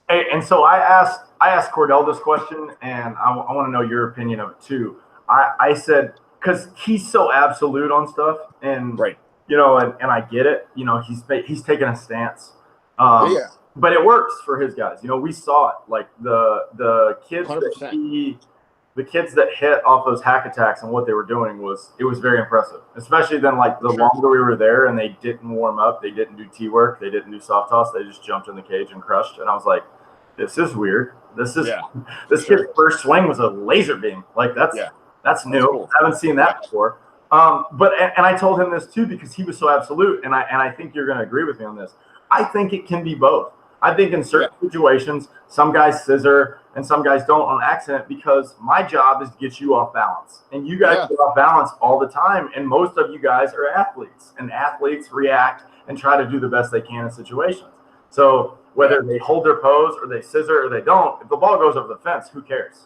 Hey, and so I asked Cordell this question, and I want to know your opinion of it too. I said, because he's so absolute on stuff, and right, you know, and I get it. You know, he's taking a stance. Yeah. But it works for his guys. You know, we saw it. Like the kids 100%. The kids that hit off those hack attacks and what they were doing was very impressive. Especially then, like the longer we were there and they didn't warm up, they didn't do tee work, they didn't do soft toss, they just jumped in the cage and crushed. And I was like, this is weird. This kid's first swing was a laser beam. Like that's new. Cool. I haven't seen that before. But I told him this too, because he was so absolute, and I think you're going to agree with me on this. I think it can be both. I think in certain situations, some guys scissor and some guys don't on accident, because my job is to get you off balance. And you guys get off balance all the time. And most of you guys are athletes, and athletes react and try to do the best they can in situations. So whether they hold their pose or they scissor or they don't, if the ball goes over the fence, who cares?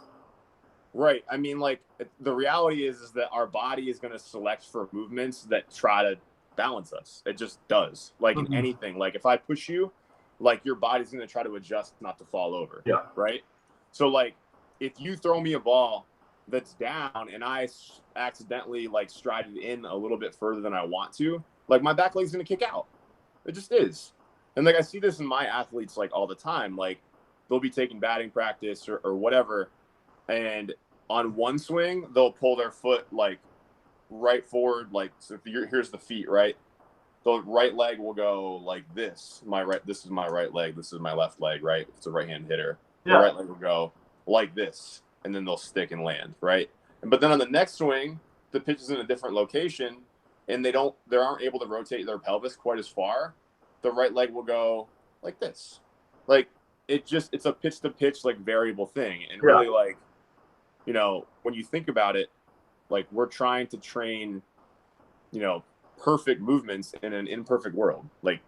Right. I mean, like the reality is that our body is going to select for movements that try to balance us. It just does. Like in anything, like if I push you, like your body's going to try to adjust not to fall over. Yeah. Right. So like if you throw me a ball that's down and I accidentally like stride it in a little bit further than I want to, like my back leg's going to kick out. It just is. And like I see this in my athletes like all the time. Like they'll be taking batting practice or whatever, and on one swing they'll pull their foot like right forward, like, so if here's the feet, right? The right leg will go like this. This is my right leg. This is my left leg, right? It's a right-hand hitter. The right leg will go like this, and then they'll stick and land, right? But then on the next swing, the pitch is in a different location, and they aren't able to rotate their pelvis quite as far. The right leg will go like this. Like, it's a pitch to pitch, like, variable thing. And really, like, you know, when you think about it, like, we're trying to train, you know, perfect movements in an imperfect world. Like,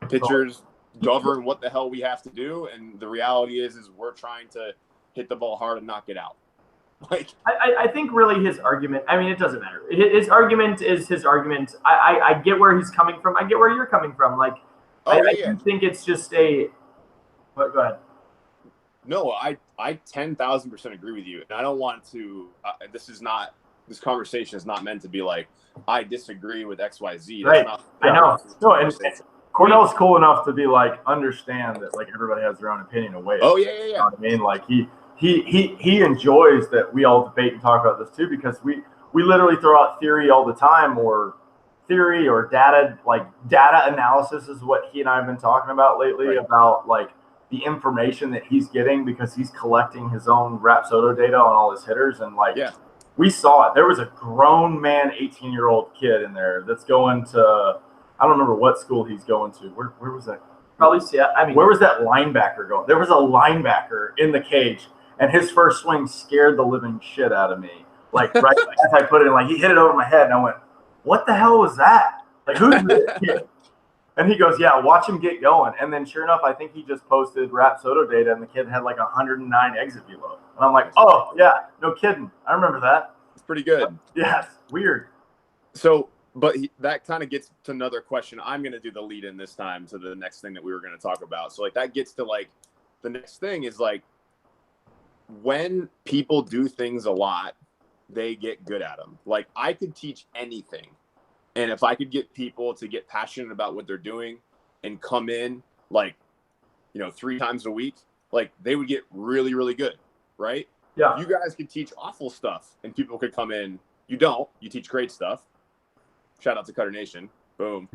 pitchers govern what the hell we have to do, and the reality is we're trying to hit the ball hard and knock it out. Like, I think really his argument, I mean, it doesn't matter. His argument is his argument. I get where he's coming from. I get where you're coming from. Like, I do think it's just go ahead. No, I 10,000% agree with you. And I don't want to, this conversation is not meant to be like, I disagree with XYZ. Right. I know. No, and Cornell's cool enough to be like, understand that, like, everybody has their own opinion of weight. Oh, yeah. You know what I mean? Like, he enjoys that we all debate and talk about this too, because we literally throw out theory all the time, or theory or data, like data analysis is what he and I have been talking about lately, about like the information that he's getting because he's collecting his own Rapsodo data on all his hitters. And like, we saw it. There was a grown man, 18-year-old kid in there that's going to, I don't remember what school he's going to. Where was that? Probably Seattle. I mean, where was that linebacker going? There was a linebacker in the cage, and his first swing scared the living shit out of me. Like, right as I put it in, like, he hit it over my head, and I went, what the hell was that? Like, who's this kid? And he goes, yeah, watch him get going. And then sure enough, I think he just posted Rapsodo data, and the kid had like 109 exit velo. And I'm like, oh, yeah, no kidding. I remember that. It's pretty good. Yes, weird. So, but that kind of gets to another question. I'm going to do the lead in this time to the next thing that we were going to talk about. So, like, that gets to, like, the next thing is, like, when people do things a lot, they get good at them. Like, I could teach anything. And if I could get people to get passionate about what they're doing and come in, like, you know, 3 times a week, like, they would get really, really good, right? Yeah. You guys could teach awful stuff and people could come in. You don't. You teach great stuff. Shout out to Cutternation. Boom.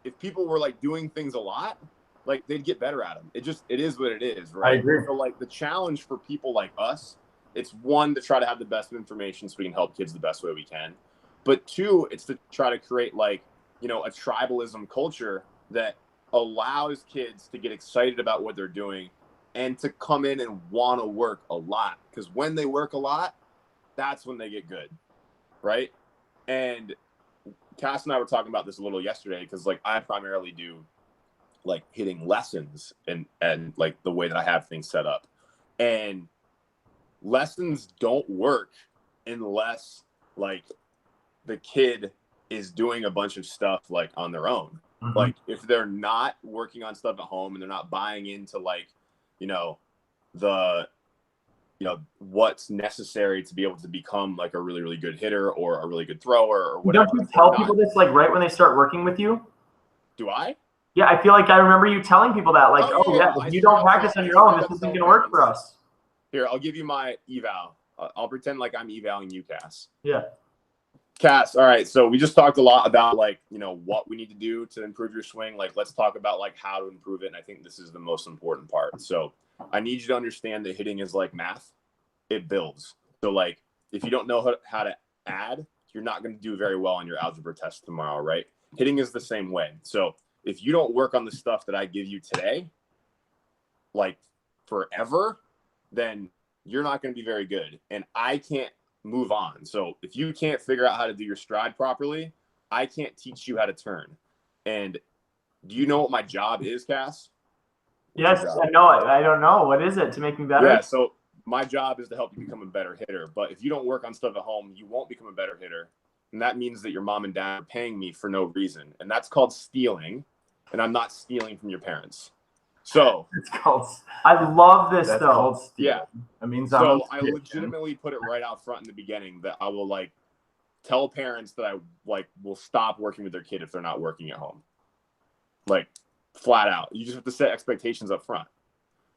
If people were, like, doing things a lot, like, they'd get better at them. It is what it is, right? I agree. So, like, the challenge for people like us, it's 1, to try to have the best information so we can help kids the best way we can. But 2, it's to try to create, like, you know, a tribalism culture that allows kids to get excited about what they're doing and to come in and want to work a lot. Because when they work a lot, that's when they get good, right? And Cass and I were talking about this a little yesterday because, like, I primarily do, like, hitting lessons and like, the way that I have things set up. And lessons don't work unless, like, the kid is doing a bunch of stuff, like, on their own. Mm-hmm. Like, if they're not working on stuff at home and they're not buying into, like, you know, what's necessary to be able to become, like, a really, really good hitter or a really good thrower or whatever. Don't you tell people this, like, right when they start working with you? Do I? Yeah, I feel like I remember you telling people that, like, if you don't practice on your own, this isn't going to work for us. Here, I'll give you my eval. I'll pretend like I'm evaling you, Cass. Yeah. Cass, all right, so we just talked a lot about, like, you know, what we need to do to improve your swing. Like, let's talk about, like, how to improve it, and I think this is the most important part. So I need you to understand that hitting is like math. It builds. So, like, if you don't know how to add, you're not going to do very well on your algebra test tomorrow, right? Hitting is the same way. So if you don't work on the stuff that I give you today, like, forever, then you're not going to be very good. And I can't move on. So if you can't figure out how to do your stride properly, I can't teach you how to turn. And do you know what my job is, Cass? Yes, I know it. I don't know. What is it to make me better? Yeah, so my job is to help you become a better hitter. But if you don't work on stuff at home, you won't become a better hitter. And that means that your mom and dad are paying me for no reason. And that's called stealing. And I'm not stealing from your parents. So it's called. I love this though. Yeah, it means so I legitimately put it right out front in the beginning that I will, like, tell parents that I, like, will stop working with their kid if they're not working at home. Like, flat out. You just have to set expectations up front.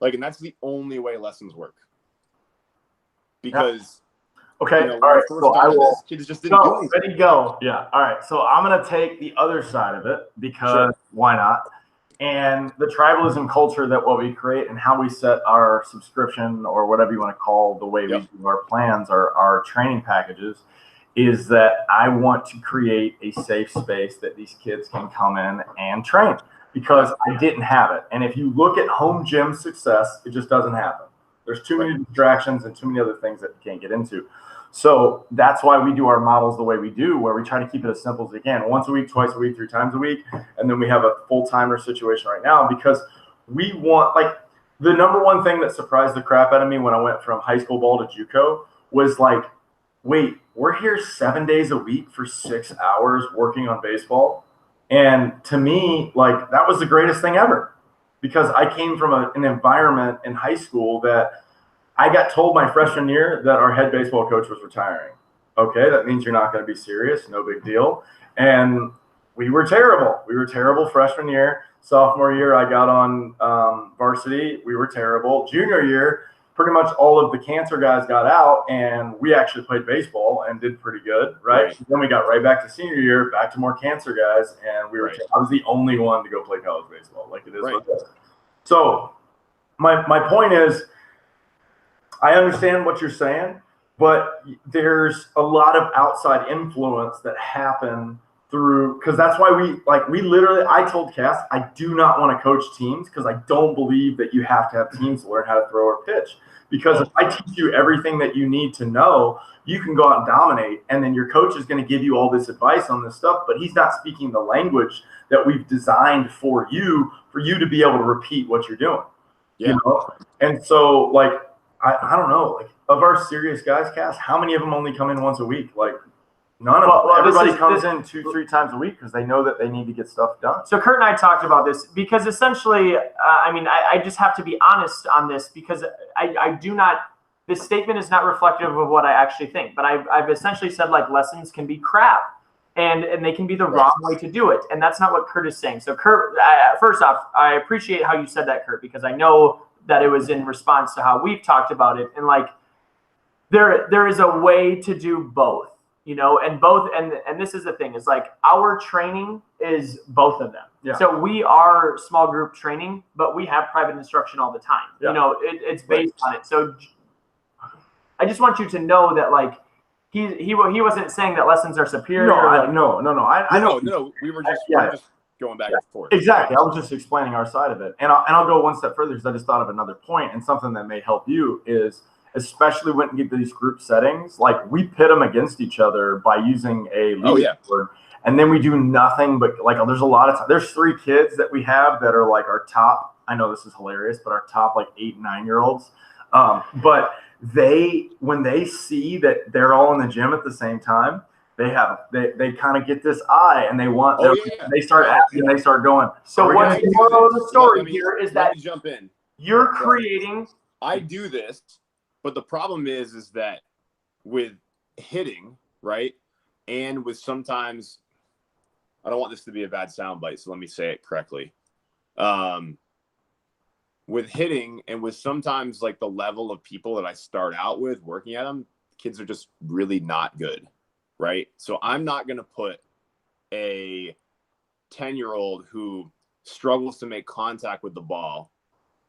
Like, and that's the only way lessons work. Because Okay. You know, when All we right. first So I started will this, kids just didn't do go. anything. Ready, go. Yeah. All right. So I'm going to take the other side of it because why not? And the tribalism culture that what we create and how we set our subscription or whatever you want to call the way we do our plans, our training packages, is that I want to create a safe space that these kids can come in and train because I didn't have it. And if you look at home gym success, it just doesn't happen. There's too many distractions and too many other things that you can't get into. So that's why we do our models the way we do, where we try to keep it as simple as we can. Once a week, twice a week, 3 times a week. And then we have a full-timer situation right now because we want, like, the number one thing that surprised the crap out of me when I went from high school ball to JUCO was like, wait, we're here 7 days a week for 6 hours working on baseball. And to me, like, that was the greatest thing ever because I came from an environment in high school that I got told my freshman year that our head baseball coach was retiring. Okay, that means you're not going to be serious. No big deal. And we were terrible. We were terrible freshman year. Sophomore year, I got on varsity. We were terrible. Junior year, pretty much all of the cancer guys got out, and we actually played baseball and did pretty good, right? Then we got right back to senior year, back to more cancer guys, and we were. I was the only one to go play college baseball. Like it is what it is. So my point is, I understand what you're saying, but there's a lot of outside influence that happen through, because that's why we literally, I told Cass, I do not want to coach teams because I don't believe that you have to have teams to learn how to throw or pitch. Because if I teach you everything that you need to know, you can go out and dominate. And then your coach is going to give you all this advice on this stuff, but he's not speaking the language that we've designed for you to be able to repeat what you're doing. Yeah. You know? And so, like, I don't know, like, of our serious guys, Cass, how many of them only come in once a week? Like, none of them. Everybody comes in 2-3 times a week because they know that they need to get stuff done. So Kurt and I talked about this because essentially, I just have to be honest on this because I do not, this statement is not reflective of what I actually think, but I've essentially said, like, lessons can be crap and they can be the wrong way to do it. And that's not what Kurt is saying. So Kurt, first off, I appreciate how you said that, Kurt, because I know that it was in response to how we've talked about it. And like, there is a way to do both, you know, and this is the thing, is like, our training is both of them. Yeah. So we are small group training, but we have private instruction all the time. Yeah. You know, it's based on it. So I just want you to know that, like, he wasn't saying that lessons are superior. No, I know. No, we were just going back and forth. Exactly. I was just explaining our side of it. And I'll go one step further because I just thought of another point, and something that may help you is, especially when you get to these group settings, like, we pit them against each other by using a leaderboard, and then we do nothing but, like, there's 3 kids that we have that are like our top, I know this is hilarious, but our top, like, 8 and 9-year-olds. But when they see that they're all in the gym at the same time, they kind of get this eye, and they want they start acting, they start going. So what's the moral of the story here is that jump in. You're creating. I do this, but the problem is that with hitting, right, and with sometimes, I don't want this to be a bad soundbite, so let me say it correctly. With hitting and with sometimes, like, the level of people that I start out with working at them, kids are just really not good. Right. So I'm not going to put a 10-year-old who struggles to make contact with the ball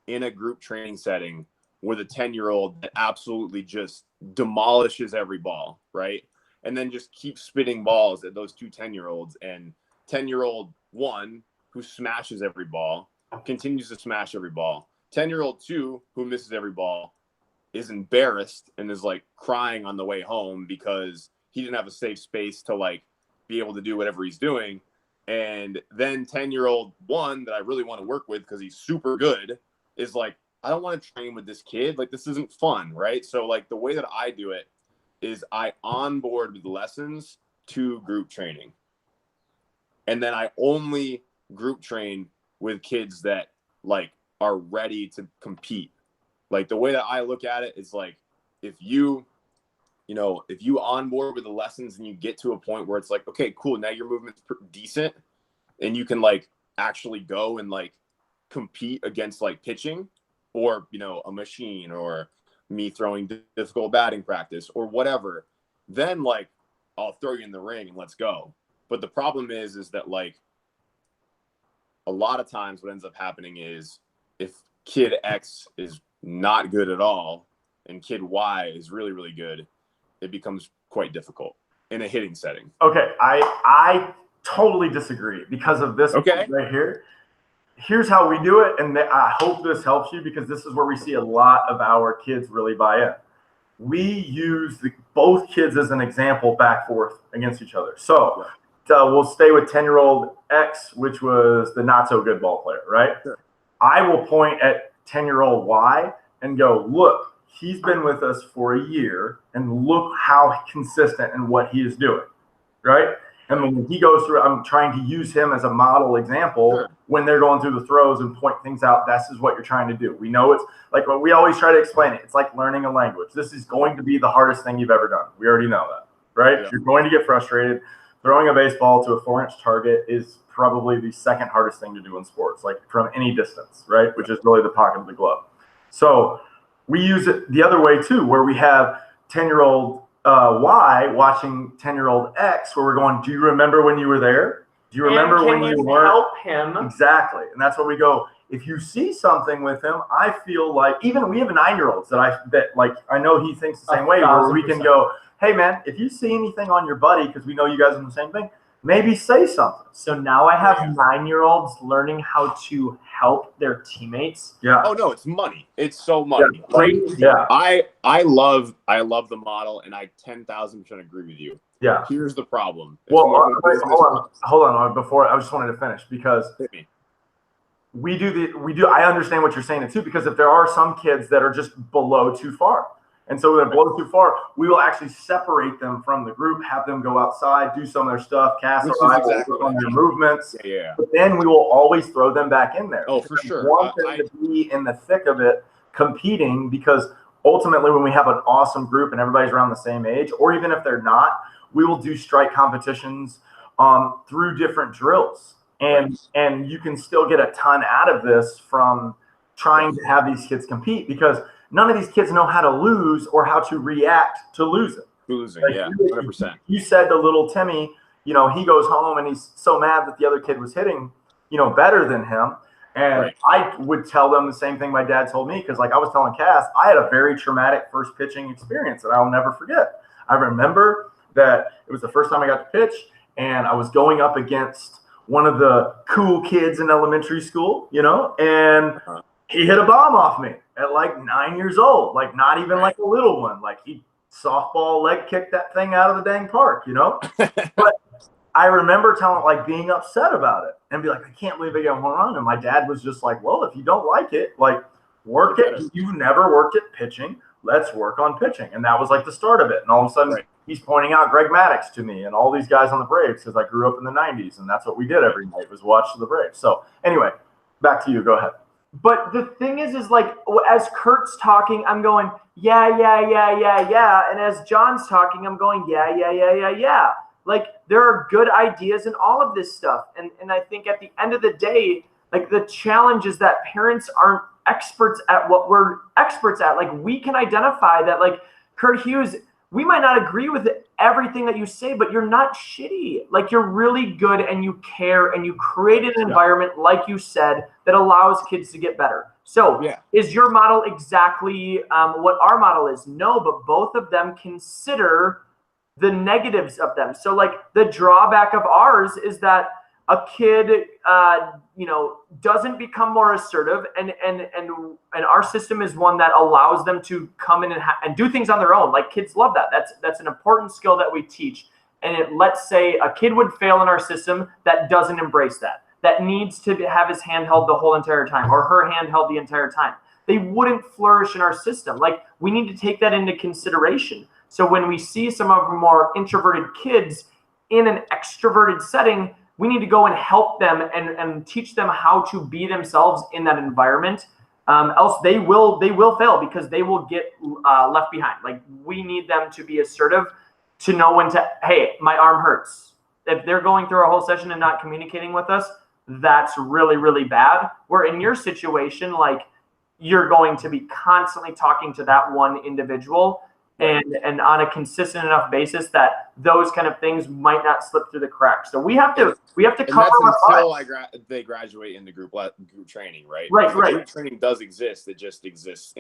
in a group training setting with a 10-year-old that absolutely just demolishes every ball. Right. And then just keeps spitting balls at those 2 10-year-olds, and 10-year-old 1 who smashes every ball continues to smash every ball. 10-year-old 2 who misses every ball is embarrassed and is, like, crying on the way home because he didn't have a safe space to, like, be able to do whatever he's doing. And then 10-year-old 1 that I really want to work with because he's super good is like, I don't want to train with this kid. Like, this isn't fun, right? So, like, the way that I do it is I onboard with lessons to group training. And then I only group train with kids that, like, are ready to compete. Like, the way that I look at it is, like, if you onboard with the lessons and you get to a point where it's like, okay, cool, now your movement's decent and you can, like, actually go and, like, compete against, like, pitching or, you know, a machine or me throwing difficult batting practice or whatever, then like I'll throw you in the ring and let's go. But the problem is that like a lot of times what ends up happening is if kid X is not good at all and kid Y is really, really good, it becomes quite difficult in a hitting setting. Okay, I totally disagree because of this right here. Here's how we do it, and I hope this helps you because this is where we see a lot of our kids really buy in. We use both kids as an example back forth against each other. So we'll stay with 10-year-old X, which was the not so good ball player, right? Sure. I will point at 10-year-old Y and go, look, he's been with us for a year, and look how consistent and what he is doing, right? And when he goes through, I'm trying to use him as a model example when they're going through the throws and point things out. This is what you're trying to do. We know it's like what we always try to explain it. It's like learning a language. This is going to be the hardest thing you've ever done. We already know that, right? Yeah. You're going to get frustrated. Throwing a baseball to a 4-inch target is probably the second hardest thing to do in sports, like from any distance, right? Which is really the pocket of the glove. So we use it the other way too, where we have 10-year-old Y watching 10-year-old X, where we're going, do you remember when you were there? Do you remember when you weren't? Help him? Exactly. And that's what we go. If you see something with him, I feel like even we have 9-year-olds that I know he thinks the same way, where we can go, hey man, if you see anything on your buddy, because we know you guys are the same thing, maybe say something. So now I have 9-year-olds learning how to help their teammates. Yeah. Oh no, it's money. It's so money. Yeah. Like, Yeah. I love the model, and I 10,000% agree with you. Yeah. Here's the problem. Well, hold on. Before I just wanted to finish because I understand what you're saying too, because if there are some kids that are just below too far. And so they're below too far, we will actually separate them from the group, have them go outside, do some of their stuff, cast on their movements. Yeah. But then we will always throw them back in there. Oh, for sure. Want them to be in the thick of it, competing, because ultimately when we have an awesome group and everybody's around the same age, or even if they're not, we will do strike competitions through different drills. And you can still get a ton out of this from trying to have these kids compete, because none of these kids know how to lose or how to react to losing. Like, yeah, 100%. You said to little Timmy, he goes home and he's so mad that the other kid was hitting, better than him. And I would tell them the same thing my dad told me, because like I was telling Cass, I had a very traumatic first pitching experience that I'll never forget. I remember that it was the first time I got to pitch, and I was going up against one of the cool kids in elementary school, and he hit a bomb off me at like 9 years old, like not even like a little one. Like he softball leg kicked that thing out of the dang park, But I remember being upset about it and be like, I can't believe I got one run. And my dad was just like, well, if you don't like it, like work it. You've never worked at pitching. Let's work on pitching. And that was like the start of it. And all of a sudden he's pointing out Greg Maddux to me and all these guys on the Braves, because I grew up in the 90s and that's what we did every night was watch the Braves. So anyway, back to you. Go ahead. But the thing is like, as Kurt's talking, I'm going, yeah. And as John's talking, I'm going, yeah. Like, there are good ideas in all of this stuff. And I think at the end of the day, like, the challenge is that parents aren't experts at what we're experts at. Like, we can identify that, like, Kurt Hewes, we might not agree with everything that you say, but you're not shitty. Like, you're really good and you care and you created an environment, like you said, that allows kids to get better. So is your model exactly what our model is? No, but both of them consider the negatives of them. So like the drawback of ours is that a kid, doesn't become more assertive, and our system is one that allows them to come in and do things on their own. Like, kids love that. That's an important skill that we teach. And let's say a kid would fail in our system that doesn't embrace that needs to have his hand held the whole entire time, or her hand held the entire time. They wouldn't flourish in our system. Like, we need to take that into consideration. So when we see some of our more introverted kids in an extroverted setting, we need to go and help them and teach them how to be themselves in that environment. Else they will fail, because they will get left behind. Like, we need them to be assertive, to know when to, hey, my arm hurts. If they're going through a whole session and not communicating with us, that's really, really bad. Where in your situation, like, you're going to be constantly talking to that one individual and on a consistent enough basis that those kind of things might not slip through the cracks. So we have to cover until they graduate into group training, right? Right. Group training does exist. It just exists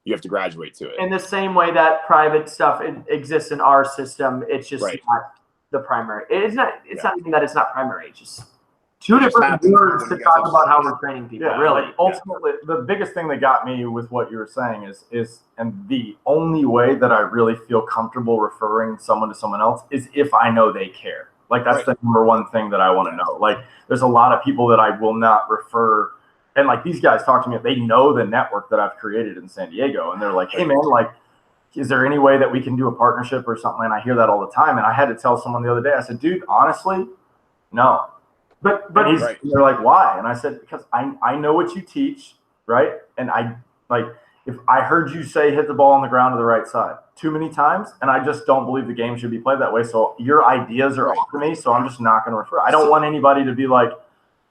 you have to graduate to it. In the same way that private stuff exists in our system, it's just not the primary. It's not even that it's not primary. It's just two different words to talk about how we're training people. Really, ultimately, the biggest thing that got me with what you were saying is, and the only way that I really feel comfortable referring someone to someone else is if I know they care. Like that's the number one thing that I want to know. Like there's a lot of people that I will not refer. And like these guys talk to me, they know the network that I've created in San Diego. And they're like, hey man, like, is there any way that we can do a partnership or something? And I hear that all the time. And I had to tell someone the other day, I said, dude, honestly, no. But they're like, why? And I said, because I know what you teach, right? And if I heard you say hit the ball on the ground to the right side too many times, and I just don't believe the game should be played that way. So your ideas are off to me, so I'm just not going to refer. I don't want anybody to be like,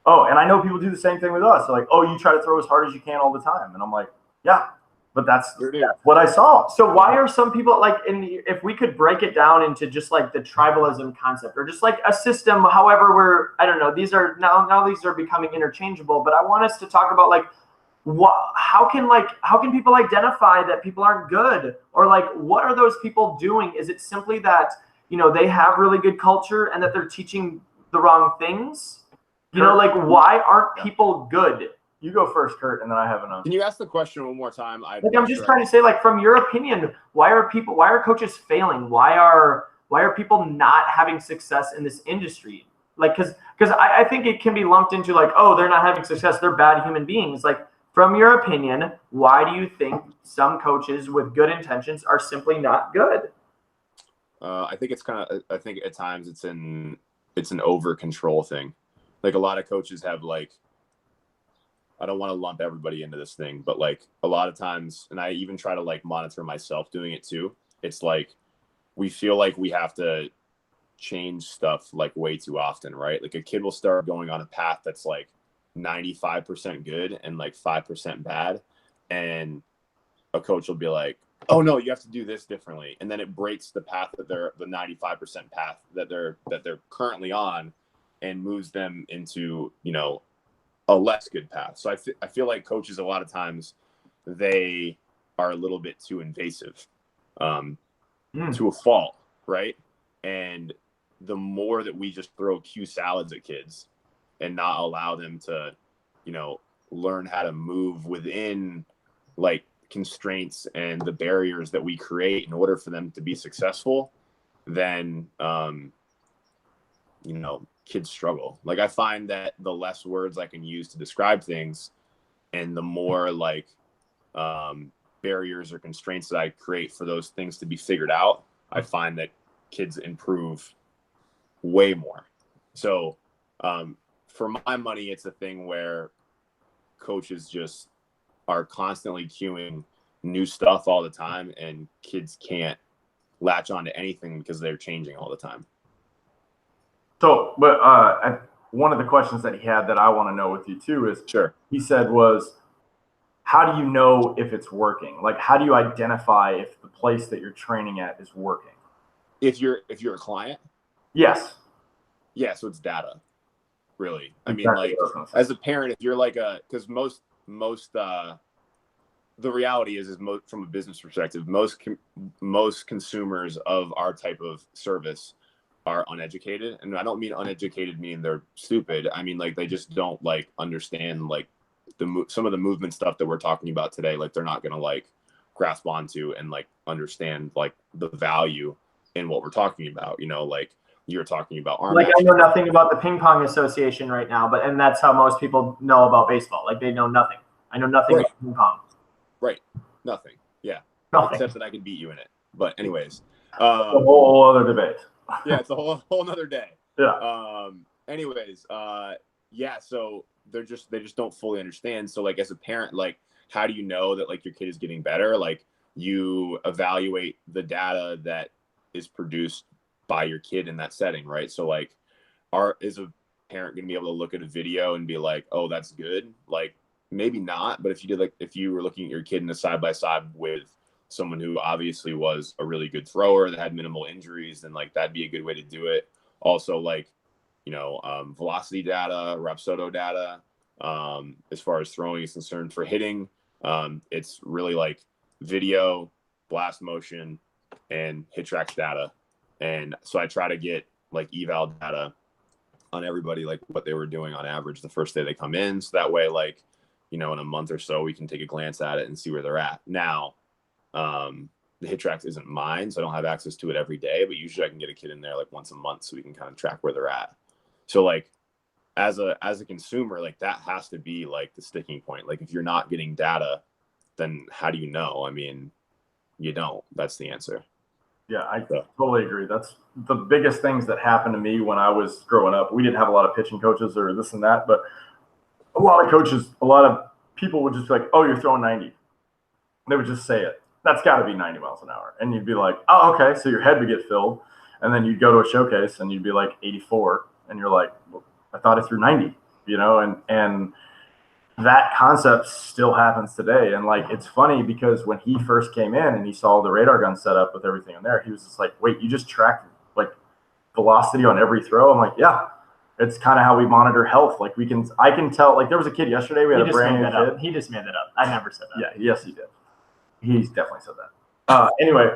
oh, and I know people do the same thing with us. They're like, oh, you try to throw as hard as you can all the time. And I'm like, yeah, but that's what I saw. So why are some people like, if we could break it down into just like the tribalism concept or just like a system, however, I don't know, these are now these are becoming interchangeable, but I want us to talk about like, how can people identify that people aren't good, or like, what are those people doing? Is it simply that, they have really good culture and that they're teaching the wrong things? Like, why aren't people good? You go first, Kurt, and then I have another. Can you ask the question one more time? I'm just trying to say, like, from your opinion, why are coaches failing? Why are people not having success in this industry? Like, because I think it can be lumped into like, oh, they're not having success, they're bad human beings. Like, from your opinion, why do you think some coaches with good intentions are simply not good? I think I think at times it's an over control thing. Like a lot of coaches have like, I don't want to lump everybody into this thing, but like a lot of times, and I even try to like monitor myself doing it too. It's like, we feel like we have to change stuff like way too often, right? Like a kid will start going on a path that's like 95% good and like 5% bad. And a coach will be like, oh no, you have to do this differently. And then it breaks the path that they're the 95% path that they're currently on and moves them into, a less good path. So I feel like coaches, a lot of times they are a little bit too invasive to a fault. Right. And the more that we just throw Q salads at kids and not allow them to, learn how to move within like constraints and the barriers that we create in order for them to be successful, then, kids struggle. Like I find that the less words I can use to describe things and the more like barriers or constraints that I create for those things to be figured out, I find that kids improve way more. So for my money, it's a thing where coaches just are constantly cueing new stuff all the time and kids can't latch on to anything because they're changing all the time. So, but one of the questions that he had that I want to know with you too is, he said was, how do you know if it's working? Like, how do you identify if the place that you're training at is working? If you're a client? Yes. Yeah. So it's data, really. I mean, like as a parent, if you're like because most the reality is from a business perspective, most consumers of our type of service are uneducated. And I don't mean uneducated meaning they're stupid. I mean, like, they just don't like understand like some of the movement stuff that we're talking about today. Like they're not going to like grasp onto and like understand like the value in what we're talking about, like you're talking about arm like matching. I know nothing about the ping pong association right now, and that's how most people know about baseball. Like they know nothing. I know nothing about ping pong. Right. Nothing. Yeah. Nothing. Except that I can beat you in it. But anyways, a whole other debate. Yeah, it's a whole nother day. Yeah. Anyways, yeah. So they just don't fully understand. So like as a parent, like how do you know that like your kid is getting better? Like you evaluate the data that is produced by your kid in that setting, right? So like, is a parent going to be able to look at a video and be like, oh, that's good? Like maybe not, but if you were looking at your kid in a side-by-side with someone who obviously was a really good thrower that had minimal injuries, then like that'd be a good way to do it. Also, like, velocity data, Rapsodo data, as far as throwing is concerned. For hitting, it's really like video, blast motion, and hit tracks data. And so I try to get like eval data on everybody, like what they were doing on average the first day they come in. So that way, like, in a month or so, we can take a glance at it and see where they're at. Now, the hit tracks isn't mine, so I don't have access to it every day, but usually I can get a kid in there like once a month so we can kind of track where they're at. So like as a consumer, like that has to be like the sticking point. Like if you're not getting data, then how do you know? I mean, you don't. That's the answer. Yeah, I totally agree. That's the biggest things that happened to me when I was growing up. We didn't have a lot of pitching coaches or this and that, but a lot of people would just be like, oh, you're throwing 90. They would just say it. That's got to be 90 miles an hour. And you'd be like, oh, okay. So your head would get filled. And then you'd go to a showcase and you'd be like 84. And you're like, well, I thought I threw 90, and that concept still happens today. And like, it's funny because when he first came in and he saw the radar gun set up with everything in there, he was just like, wait, you just track like velocity on every throw? I'm like, yeah, it's kind of how we monitor health. Like I can tell, like there was a kid yesterday, we had a brand new kid. He just made that up. I never said that. Yeah, yes, he did. He's definitely said that. Anyway,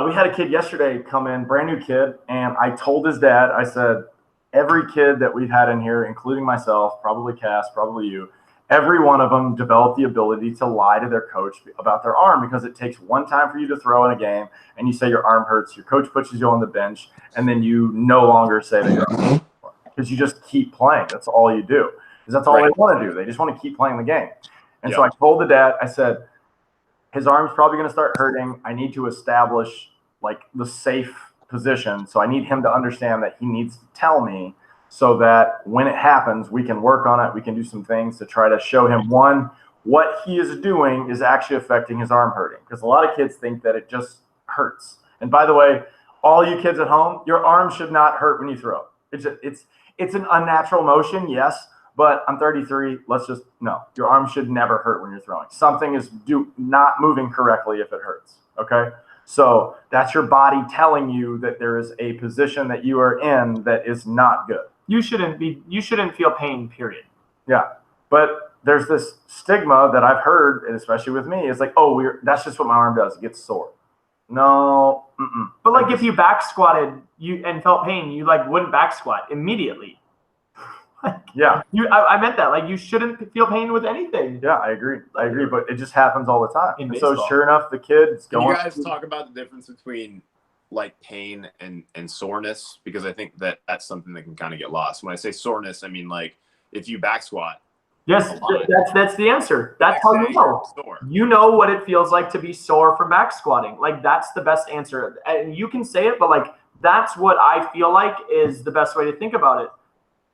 we had a kid yesterday come in, brand new kid. And I told his dad, I said, every kid that we've had in here, including myself, probably Cass, probably you, every one of them developed the ability to lie to their coach about their arm, because it takes one time for you to throw in a game and you say your arm hurts, your coach pushes you on the bench, and then you no longer say that your arm hurts because you just keep playing. That's all you do, because that's all they want to do. They just want to keep playing the game. And so I told the dad, I said, his arm's probably going to start hurting. I need to establish like the safe position. So I need him to understand that he needs to tell me, so that when it happens, we can work on it. We can do some things to try to show him, one, what he is doing is actually affecting his arm hurting. Because a lot of kids think that it just hurts. And by the way, all you kids at home, your arm should not hurt when you throw. It's an unnatural motion, yes, but I'm 33. No, your arm should never hurt when you're throwing. Something is not moving correctly if it hurts, okay? So that's your body telling you that there is a position that you are in that is not good. You shouldn't feel pain, period. Yeah. But there's this stigma that I've heard, and especially with me, is like, oh, that's just what my arm does. It gets sore. No. Mm-mm. But like if you back squatted and felt pain, you like wouldn't back squat immediately. Yeah. I meant that. Like you shouldn't feel pain with anything. Yeah, I agree. But it just happens all the time. And baseball. So sure enough, the kid's going. Can you guys talk about the difference between like pain and soreness? Because I think that's something that can kind of get lost. When I say soreness, I mean like if you back squat. Yes, that's the answer. That's how you know. You know what it feels like to be sore from back squatting. Like that's the best answer. And you can say it, but like that's what I feel like is the best way to think about it.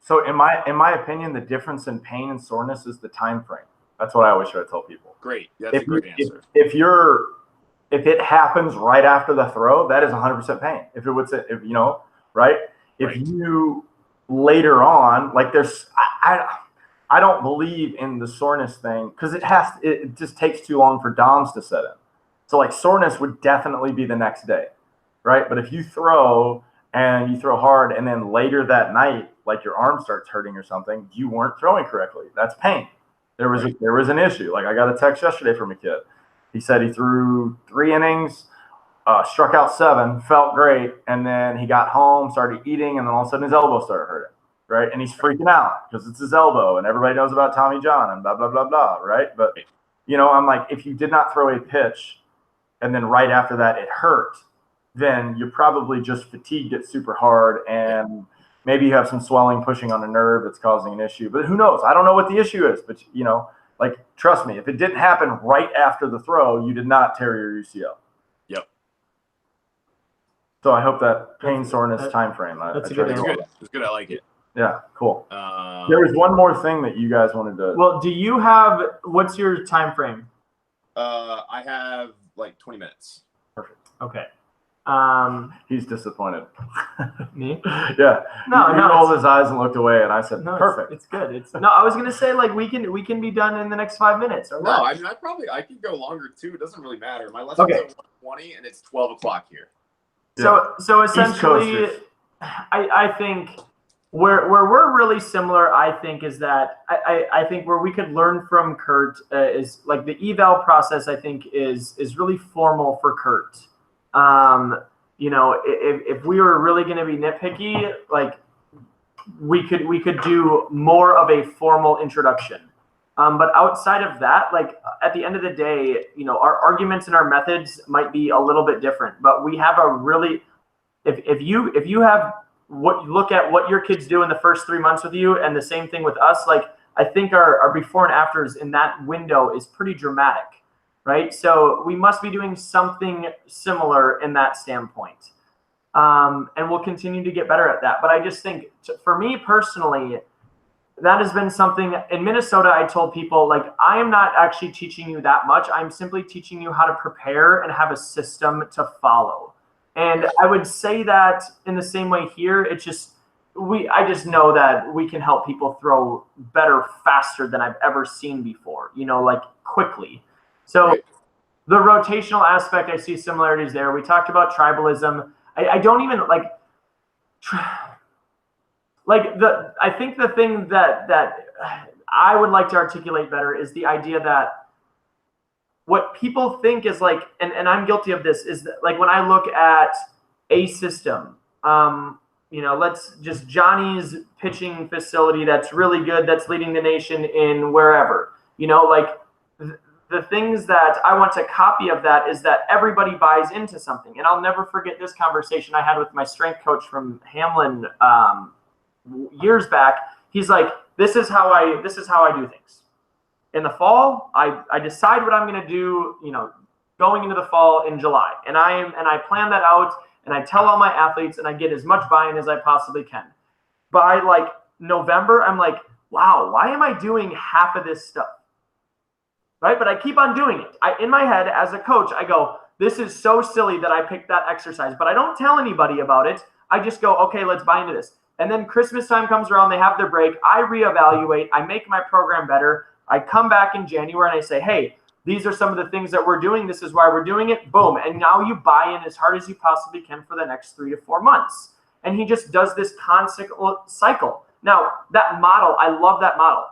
So in my opinion, the difference in pain and soreness is the time frame. That's what I always try to tell people. Great. That's a great answer. If it happens right after the throw, that is 100% pain. If you later on, like I don't believe in the soreness thing because it just takes too long for DOMs to set in. So like soreness would definitely be the next day, right? But if you throw and you throw hard and then later that night, like your arm starts hurting or something, you weren't throwing correctly. That's pain. There was an issue. Like I got a text yesterday from a kid. He said he threw 3 innings, struck out 7, felt great, and then he got home, started eating, and then all of a sudden his elbow started hurting, right? And he's freaking out because it's his elbow, and everybody knows about Tommy John and blah, blah, blah, blah, right? But, I'm like, if you did not throw a pitch and then right after that it hurt, then you're probably just fatigued it super hard, and maybe you have some swelling pushing on a nerve that's causing an issue. But who knows? I don't know what the issue is, but, like, trust me, if it didn't happen right after the throw, you did not tear your UCL. Yep. So I hope that pain soreness time frame. That's good. It's good. I like it. Yeah, cool. There was one more thing that you guys wanted to. Well, what's your time frame? I have like 20 minutes. Perfect. Okay. He's disappointed. Me? Yeah. No, he rolled his eyes and looked away, and I said, no, perfect. It's good. No, I was gonna say like we can be done in the next 5 minutes. Or No, what? I mean I could go longer too. It doesn't really matter. My lesson's at 1:20 and it's 12 o'clock here. So essentially, I think where we're really similar, I think, is that I think where we could learn from Kurt is like the eval process. I think is really formal for Kurt. You know, if we were really going to be nitpicky, like we could do more of a formal introduction. But outside of that, like at the end of the day, you know, our arguments and our methods might be a little bit different, but we have a really, if you have what you look at what your kids do in the first 3 months with you, and the same thing with us, like I think our before and afters in that window is pretty dramatic, right? So we must be doing something similar in that standpoint. And we'll continue to get better at that. But I just think for me personally, that has been something in Minnesota. I told people, like, I am not actually teaching you that much. I'm simply teaching you how to prepare and have a system to follow. And I would say that in the same way here, it's just, I just know that we can help people throw better, faster than I've ever seen before, you know, like quickly. So the rotational aspect, I see similarities there. We talked about tribalism. I don't even like I think the thing that I would like to articulate better is the idea that what people think is like, and I'm guilty of this, is that like when I look at a system, you know, let's just Johnny's pitching facility that's really good, that's leading the nation in wherever, you know, like the things that I want to copy of that is that everybody buys into something. And I'll never forget this conversation I had with my strength coach from Hamlin years back. He's like, this is how I do things. In the fall, I decide what I'm going to do, you know, going into the fall in July. And I plan that out, and I tell all my athletes, and I get as much buy-in as I possibly can. By like November, I'm like, wow, why am I doing half of this stuff? Right? But I keep on doing it. In my head, as a coach, I go, this is so silly that I picked that exercise, but I don't tell anybody about it. I just go, okay, let's buy into this. And then Christmas time comes around, they have their break. I reevaluate. I make my program better. I come back in January and I say, hey, these are some of the things that we're doing. This is why we're doing it. Boom. And now you buy in as hard as you possibly can for the next 3 to 4 months. And he just does this constant cycle. Now, that model, I love that model.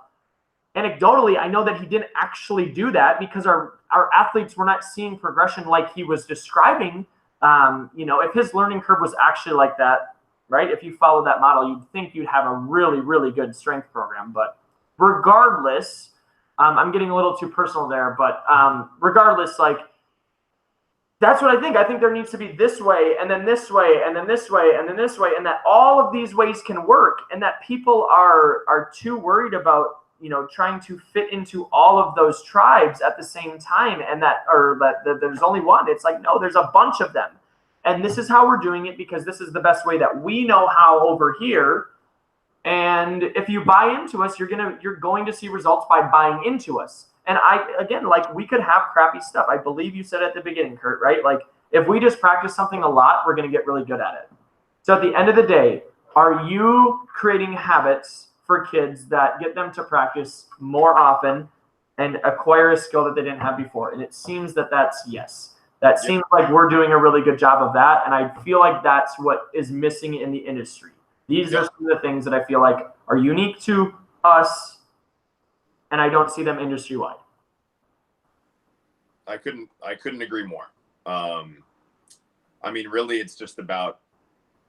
Anecdotally, I know that he didn't actually do that because our athletes were not seeing progression like he was describing. You know, if his learning curve was actually like that, right? If you follow that model, you'd think you'd have a really, really good strength program. But regardless, I'm getting a little too personal there, but regardless, like, that's what I think. I think there needs to be this way, and then this way, and then this way, and then this way, and that all of these ways can work, and that people are too worried about, you know, trying to fit into all of those tribes at the same time, and that there's only one. It's like, no, there's a bunch of them. And this is how we're doing it because this is the best way that we know how over here. And if you buy into us, you're going to see results by buying into us. And again, like, we could have crappy stuff. I believe you said at the beginning, Kurt, right? Like, if we just practice something a lot, we're going to get really good at it. So at the end of the day, are you creating habits for kids that get them to practice more often and acquire a skill that they didn't have before? And it seems that that's yes. That seems like we're doing a really good job of that. And I feel like that's what is missing in the industry. These are some of the things that I feel like are unique to us, and I don't see them industry-wide. I couldn't agree more. I mean, really, it's just about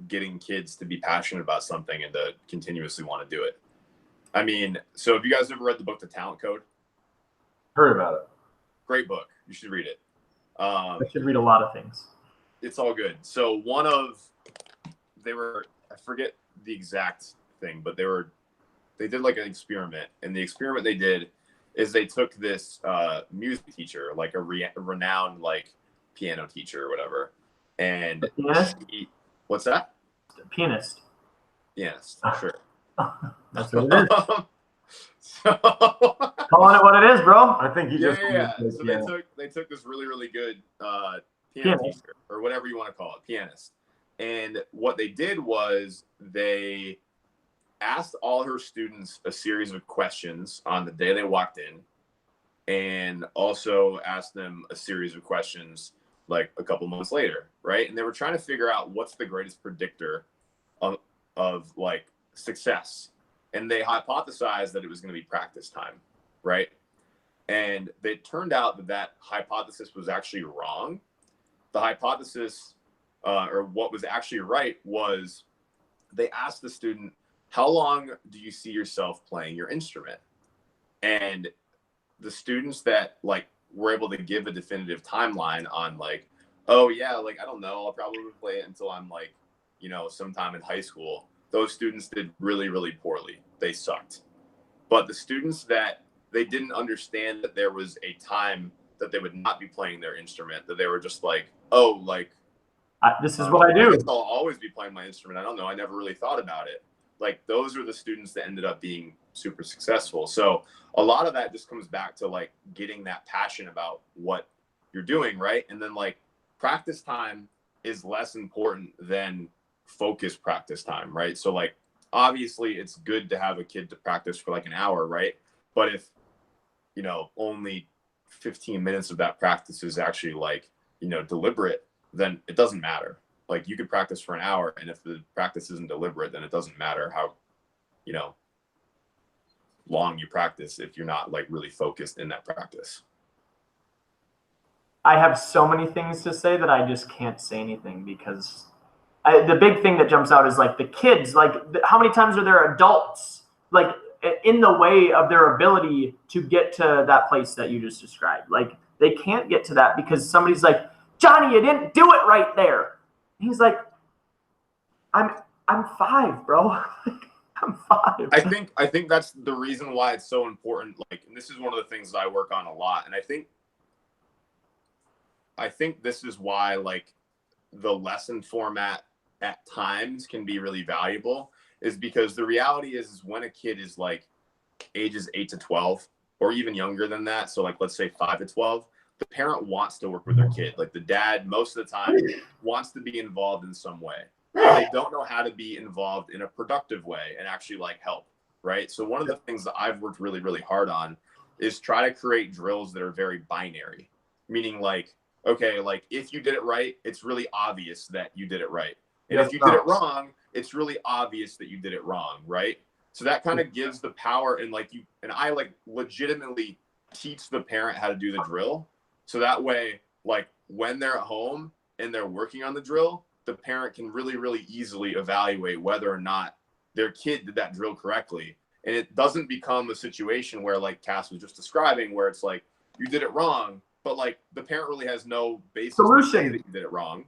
getting kids to be passionate about something and to continuously want to do it. I mean, so have you guys ever read the book, The Talent Code? Heard about it. Great book. You should read it. I should read a lot of things. It's all good. So I forget the exact thing, but they did like an experiment, and the experiment they did is they took this music teacher, like a renowned like piano teacher or whatever, and what's that? Pianist. Pianist, sure. That's what it is. So calling it what it is, bro. I think you yeah. So they took this really, really good piano teacher, or whatever you want to call it, pianist. And what they did was they asked all her students a series of questions on the day they walked in, and also asked them a series of questions like a couple months later, right? And they were trying to figure out what's the greatest predictor of like success. And they hypothesized that it was going to be practice time, right? And it turned out that that hypothesis was actually wrong. The hypothesis, or what was actually right, was they asked the student, how long do you see yourself playing your instrument? And the students that like were able to give a definitive timeline on like, oh yeah, like, I don't know, I'll probably play it until I'm like, you know, sometime in high school. Those students did really, really poorly. They sucked. But the students that they didn't understand that there was a time that they would not be playing their instrument, that they were just like, oh, like, this is what I do. I guess I'll always be playing my instrument. I don't know. I never really thought about it. Like, those are the students that ended up being super successful. So a lot of that just comes back to like getting that passion about what you're doing, right? And then like practice time is less important than focus practice time, right? So like, obviously it's good to have a kid to practice for like an hour, right? But if, you know, only 15 minutes of that practice is actually like, you know, deliberate, then it doesn't matter. Like, you could practice for an hour, and if the practice isn't deliberate, then it doesn't matter how, you know, long you practice if you're not like really focused in that practice. I have so many things to say that I just can't say anything, because the big thing that jumps out is like the kids, like how many times are there adults like in the way of their ability to get to that place that you just described? Like, they can't get to that because somebody's like, Johnny, you didn't do it right there. And he's like, I'm 5, bro. I'm 5. I think that's the reason why it's so important. Like, and this is one of the things that I work on a lot. And I think this is why like the lesson format at times can be really valuable, is because the reality is when a kid is like ages 8 to 12 or even younger than that, so like let's say 5 to 12, the parent wants to work with their kid. Like, the dad most of the time wants to be involved in some way. They don't know how to be involved in a productive way and actually like help, right? So one of the things that I've worked really, really hard on is try to create drills that are very binary, meaning like, okay, like if you did it right, it's really obvious that you did it right. And if you did it wrong, it's really obvious that you did it wrong, right? So that kind of gives the power, and like I like legitimately teach the parent how to do the drill. So that way, like when they're at home and they're working on the drill, the parent can really, really easily evaluate whether or not their kid did that drill correctly. And it doesn't become a situation where, like Cass was just describing, where it's like, you did it wrong, but like the parent really has no basis to say that you did it wrong.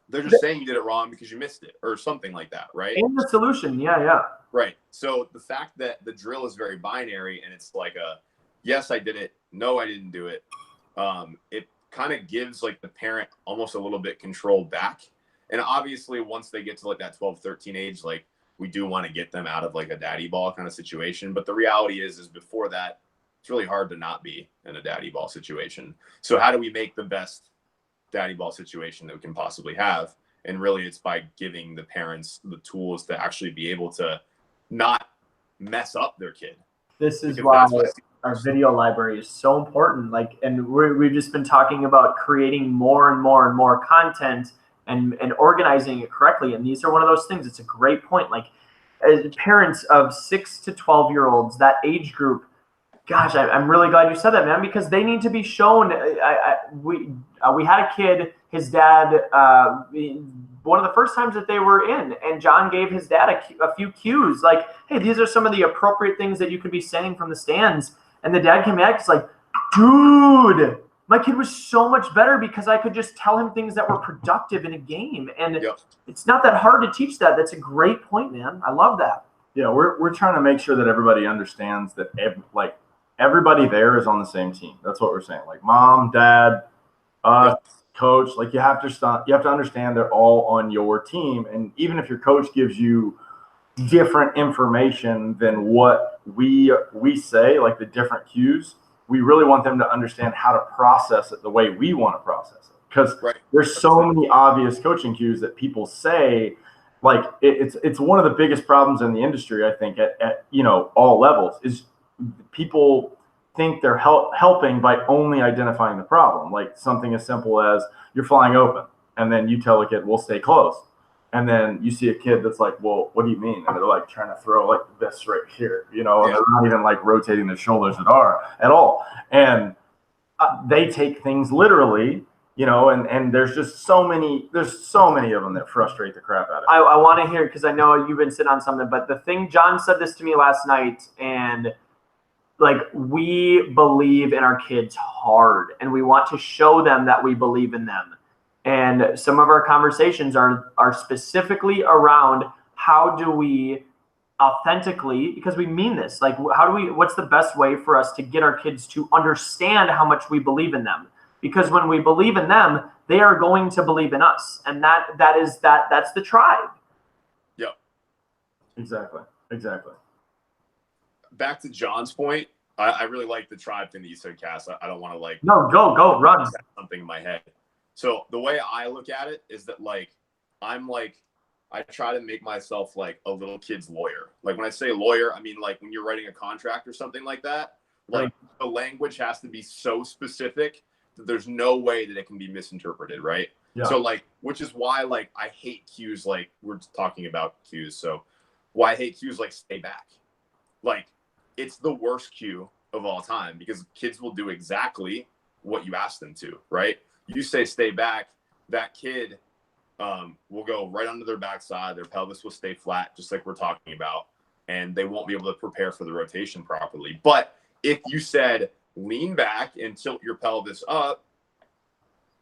They're just saying you did it wrong because you missed it or something like that, right? And the solution, yeah. Right. So the fact that the drill is very binary, and it's like a, yes, I did it, no, I didn't do it. It kind of gives like the parent almost a little bit control back. And obviously once they get to like that 12, 13 age, like we do want to get them out of like a daddy ball kind of situation. But the reality is before that, it's really hard to not be in a daddy ball situation. So how do we make the best daddy ball situation that we can possibly have? And really it's by giving the parents the tools to actually be able to not mess up their kid. This is why our video library is so important. Like, and we've just been talking about creating more and more and more content and organizing it correctly. And these are one of those things. It's a great point. Like, as parents of 6 to 12-year-olds, that age group, gosh, I'm really glad you said that, man, because they need to be shown. We had a kid, his dad, one of the first times that they were in, and John gave his dad a few cues, like, hey, these are some of the appropriate things that you could be saying from the stands. And the dad came back, he's like, dude, my kid was so much better because I could just tell him things that were productive in a game. And It's not that hard to teach that. That's a great point, man. I love that. Yeah, we're trying to make sure that everybody understands that everybody there is on the same team. That's what we're saying. Like mom, dad, coach, like you have to understand they're all on your team. And even if your coach gives you different information than what we say, like the different cues, we really want them to understand how to process it the way we want to process it. because there's so many obvious coaching cues that people say. Like it's one of the biggest problems in the industry, I think, at all levels, is people think they're helping by only identifying the problem. Like something as simple as you're flying open, and then you tell a kid, "We'll stay close," and then you see a kid that's like, "Well, what do you mean?" And they're like trying to throw like this right here, and they're not even like rotating their shoulders at all, and they take things literally. And there's just so many of them that frustrate the crap out of me. I want to hear, because I know you've been sitting on something, but the thing, John said this to me last night, and like, we believe in our kids hard, and we want to show them that we believe in them. And some of our conversations are specifically around how do we authentically, because we mean this, like what's the best way for us to get our kids to understand how much we believe in them? Because when we believe in them, they are going to believe in us. And that's the tribe. Yep. Exactly. Back to John's point, I really like the tribe thing that you said, Cass. I don't want to like go run something in my head. So the way I look at it is that I try to make myself like a little kid's lawyer. Like when I say lawyer, I mean like when you're writing a contract or something like that, like the language has to be so specific that there's no way that it can be misinterpreted, right? Yeah. So like, which is why like I hate cues, like we're talking about cues. So why I hate cues like stay back. Like it's the worst cue of all time because kids will do exactly what you ask them to, right? You say stay back, that kid will go right under their backside, their pelvis will stay flat, just like we're talking about, and they won't be able to prepare for the rotation properly. But if you said lean back and tilt your pelvis up,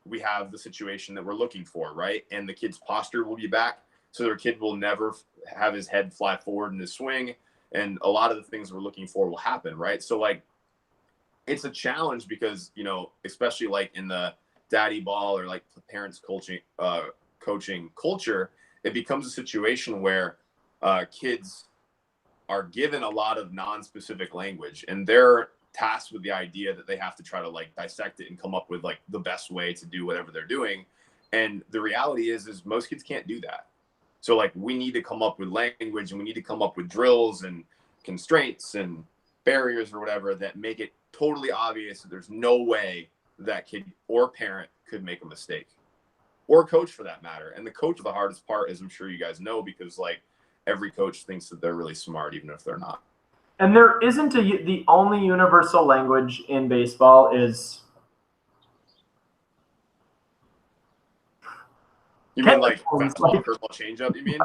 we have the situation that we're looking for, right? And the kid's posture will be back, so their kid will never have his head fly forward in the swing, and a lot of the things we're looking for will happen, right? So like it's a challenge because, especially like in the daddy ball or like parents coaching culture, it becomes a situation where kids are given a lot of non-specific language, and they're tasked with the idea that they have to try to like dissect it and come up with like the best way to do whatever they're doing. And the reality is most kids can't do that. So like we need to come up with language, and we need to come up with drills and constraints and barriers or whatever that make it totally obvious that there's no way that kid or parent could make a mistake, or coach for that matter. And the coach, the hardest part, as I'm sure you guys know, because like every coach thinks that they're really smart, even if they're not. And there isn't the only universal language in baseball is. You mean like fastball, curveball, changeup? You mean?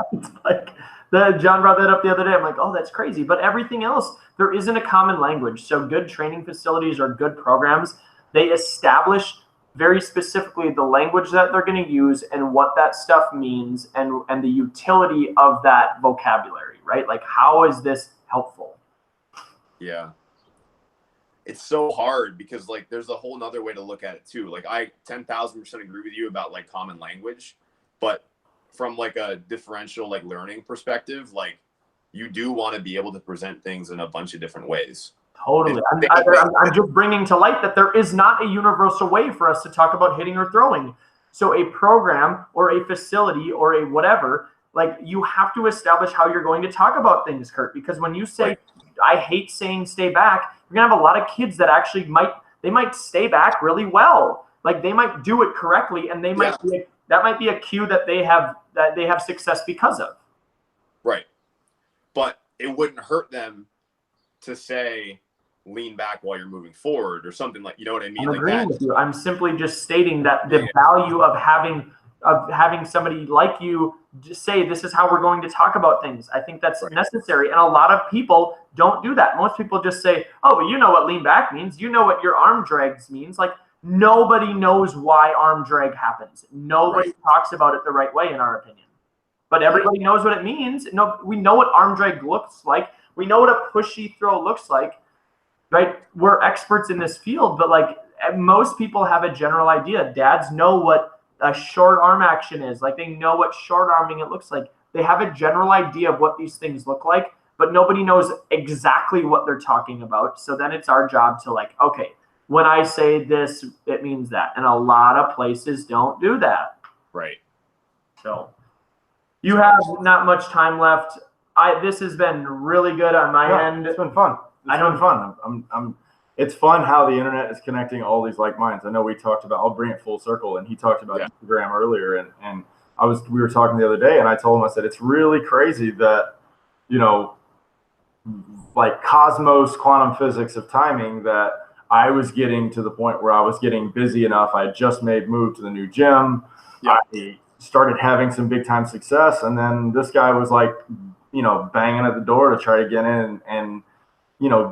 Like John brought that up the other day. I'm like, oh, that's crazy. But everything else, there isn't a common language. So good training facilities or good programs, they establish very specifically the language that they're going to use and what that stuff means and the utility of that vocabulary, right? Like, how is this helpful? Yeah. It's so hard because like there's a whole nother way to look at it too. Like I 10,000% agree with you about like common language, but from like a differential like learning perspective, like you do want to be able to present things in a bunch of different ways. Totally. I'm just bringing to light that there is not a universal way for us to talk about hitting or throwing. So a program or a facility or a whatever, like you have to establish how you're going to talk about things, Kurt, because when you say, I hate saying stay back, you're going to have a lot of kids that actually might stay back really well. Like they might do it correctly, and they might that might be a cue that they have success because of. Right. But it wouldn't hurt them to say lean back while you're moving forward or something, like, you know what I mean? I'm agreeing with you. I'm simply just stating that the value of having somebody like you just say, this is how we're going to talk about things. I think that's necessary. And a lot of people don't do that. Most people just say, oh, well, you know what lean back means. You know what your arm drags means. Like nobody knows why arm drag happens. Nobody talks about it the right way, in our opinion. But everybody knows what it means. No, we know what arm drag looks like. We know what a pushy throw looks like, right? We're experts in this field, but like most people have a general idea. Dads know what a short arm action is. Like they know what short arming it looks like. They have a general idea of what these things look like, but nobody knows exactly what they're talking about. So then it's our job to like, okay, when I say this, it means that. And a lot of places don't do that. Right. So you have not much time left. This has been really good on my end. It's been fun. It's fun how the internet is connecting all these like minds. I know we talked about, I'll bring it full circle, and he talked about Instagram earlier, and we were talking the other day, and I told him, I said, it's really crazy that, like cosmos, quantum physics of timing, that I was getting to the point where I was getting busy enough. I had just moved to the new gym. Yeah. I started having some big time success, and then this guy was like, banging at the door to try to get in and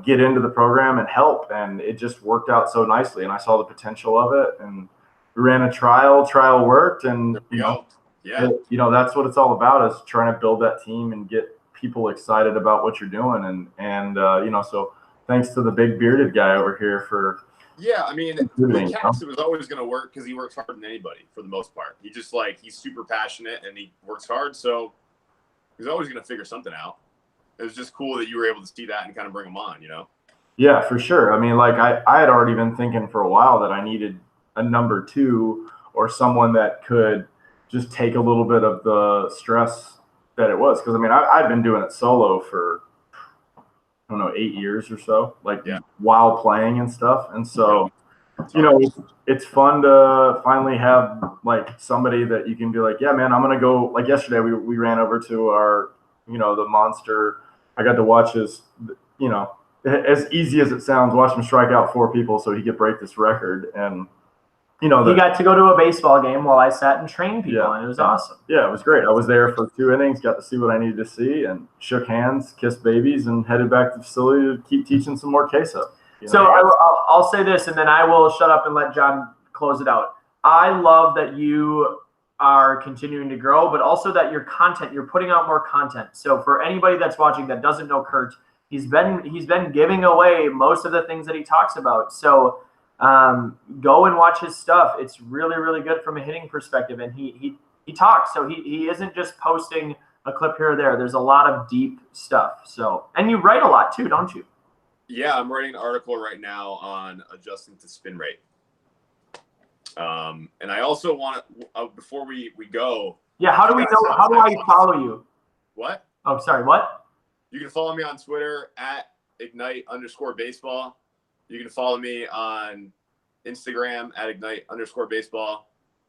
get into the program and help. And it just worked out so nicely. And I saw the potential of it, and we ran a trial worked. And, that's what it's all about, is trying to build that team and get people excited about what you're doing. And so thanks to the big bearded guy over here for. Yeah. I mean, with Cass, it was always going to work because he works harder than anybody for the most part. He's super passionate and he works hard. So he's always going to figure something out. It was just cool that you were able to see that and kind of bring him on, Yeah, for sure. I mean, like I had already been thinking for a while that I needed a number 2 or someone that could just take a little bit of the stress that it was. Because, I mean, I've been doing it solo for, I don't know, 8 years or so, while playing and stuff. And so, it's fun to finally have like somebody that you can be like, yeah, man, I'm going to go. Like yesterday, we ran over to our, the monster. I got to watch his, as easy as it sounds, watch him strike out 4 people so he could break this record. And, he got to go to a baseball game while I sat and trained people, and it was awesome. Yeah, it was great. I was there for 2 innings, got to see what I needed to see, and shook hands, kissed babies, and headed back to the facility to keep teaching some more queso. So I'll say this, and then I will shut up and let John close it out. I love that you are continuing to grow, but also that you're putting out more content. So for anybody that's watching that doesn't know Kurt, he's been giving away most of the things that he talks about. So go and watch his stuff. It's really, really good from a hitting perspective. And he talks. So he isn't just posting a clip here or there. There's a lot of deep stuff. So, and you write a lot too, don't you? Yeah, I'm writing an article right now on adjusting to spin rate. And I also want to, before we go. Yeah, how do I follow you? What? Oh, sorry, what? You can follow me on Twitter at @ignite_baseball. You can follow me on Instagram at @ignite_baseball.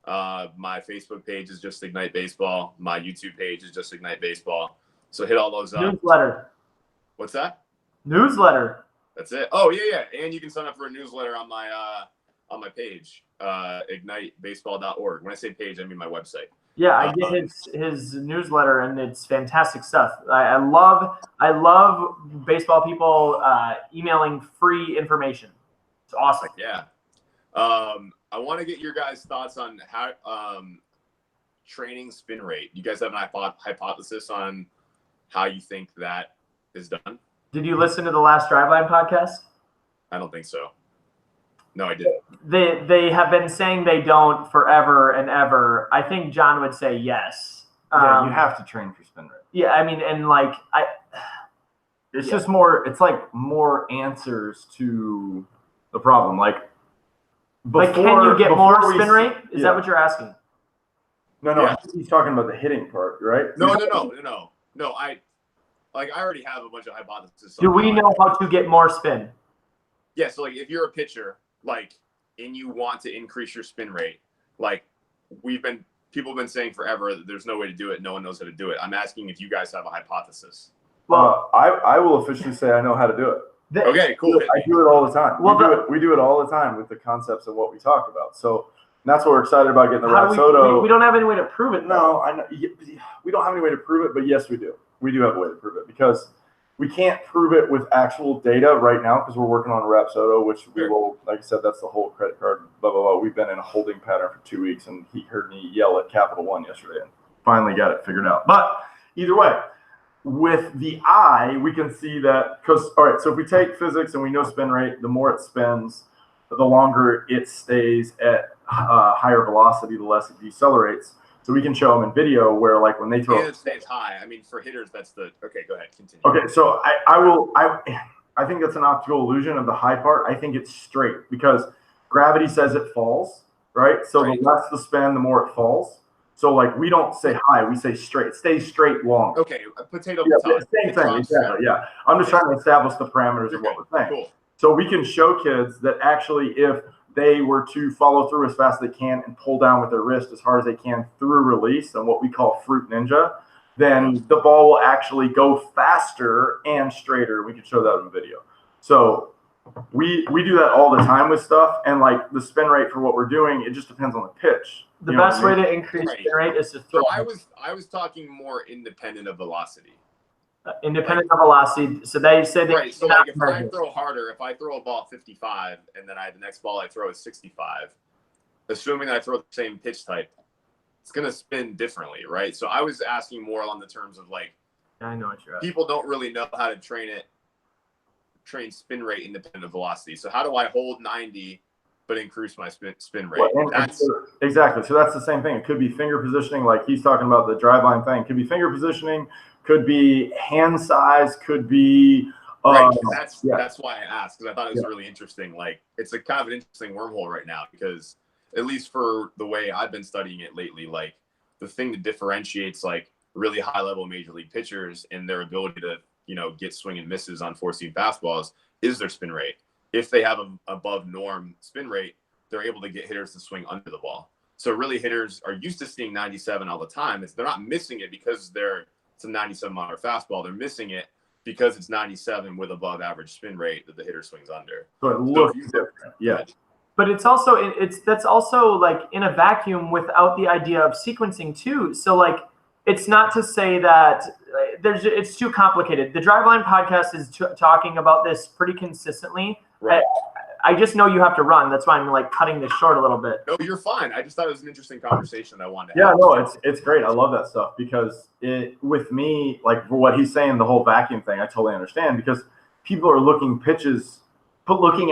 My Facebook page is just Ignite Baseball. My YouTube page is just Ignite Baseball. So hit all those up. Newsletter. What's that? Newsletter. That's it. Oh, yeah. And you can sign up for a newsletter on my page, ignitebaseball.org. When I say page, I mean my website. Yeah, I get his newsletter, and it's fantastic stuff. I love baseball people emailing free information. It's awesome. Yeah. I want to get your guys' thoughts on how training spin rate. You guys have an hypothesis on how you think that is done? Did you listen to the last Driveline podcast? I don't think so. No, I didn't. They have been saying they don't forever and ever. I think John would say yes. Yeah, you have to train for spin rate. Yeah, I mean, and like it's just more. It's like more answers to the problem. Like can you get more spin rate? Is that what you're asking? No. Yeah. He's talking about the hitting part, right? No. I already have a bunch of hypotheses. Do we know how to get more spin? Yeah, so if you're a pitcher, and you want to increase your spin rate, people have been saying forever that there's no way to do it. No one knows how to do it. I'm asking if you guys have a hypothesis. Well, I will officially say I know how to do it. Okay, cool. I do it all the time. We do it all the time with the concepts of what we talk about. So that's what we're excited about getting the Rapsodo. We don't have any way to prove it. No, I know. We don't have any way to prove it, but yes, we do. We do have a way to prove it, because we can't prove it with actual data right now because we're working on a Rapsodo, which we will, like I said, that's the whole credit card, blah, blah, blah. We've been in a holding pattern for 2 weeks, and he heard me yell at Capital One yesterday and finally got it figured out. But either way, with the eye, we can see that all right, so if we take physics and we know spin rate, the more it spins, the longer it stays at higher velocity, the less it decelerates. So we can show them in video where, when they throw, it stays high. I mean, for hitters, that's okay. Go ahead, continue. Okay, so I think that's an optical illusion of the high part. I think it's straight because gravity says it falls, right? So the less the spin, the more it falls. So like we don't say high, we say straight. It stays straight long. Okay, potato. Same thing, exactly. Yeah, I'm just trying to establish the parameters of what we're saying. Cool. So we can show kids that actually, if they were to follow through as fast as they can and pull down with their wrist as hard as they can through release and what we call fruit ninja, then the ball will actually go faster and straighter. We can show that in video. So we do that all the time with stuff, and like the spin rate for what we're doing, it just depends on the pitch. The best way to increase spin rate is to throw. So I was talking more independent of velocity. Independent of velocity. So they say that. Right. So like if I throw harder, if I throw a ball 55 and then the next ball I throw is 65, assuming that I throw the same pitch type, it's gonna spin differently, right? So I was asking more on the terms of like, I know what you're at. People don't really know how to train spin rate independent of velocity. So how do I hold 90 but increase my spin rate? Exactly. So that's the same thing. It could be finger positioning, like he's talking about the drive line thing. It could be finger positioning, could be hand size, could be right. That's why I asked, because I thought it was really interesting. Like it's a kind of an interesting wormhole right now, because at least for the way I've been studying it lately, like the thing that differentiates like really high level major league pitchers and their ability to, get swing and misses on four-seam fastballs is their spin rate. If they have an above norm spin rate, they're able to get hitters to swing under the ball. So really hitters are used to seeing 97 all the time. They're not missing it because it's a 97 mile fastball. They're missing it because it's 97 with above average spin rate that the hitter swings under. So it looks different. Yeah. But that's also like in a vacuum without the idea of sequencing too. So like, it's not to say that it's too complicated. The Driveline podcast is talking about this pretty consistently. Right. I just know you have to run. That's why I'm like cutting this short a little bit. No, you're fine. I just thought it was an interesting conversation I wanted to have. Yeah, no, it's great. I love that stuff because with me, like for what he's saying, the whole vacuum thing, I totally understand, because people are looking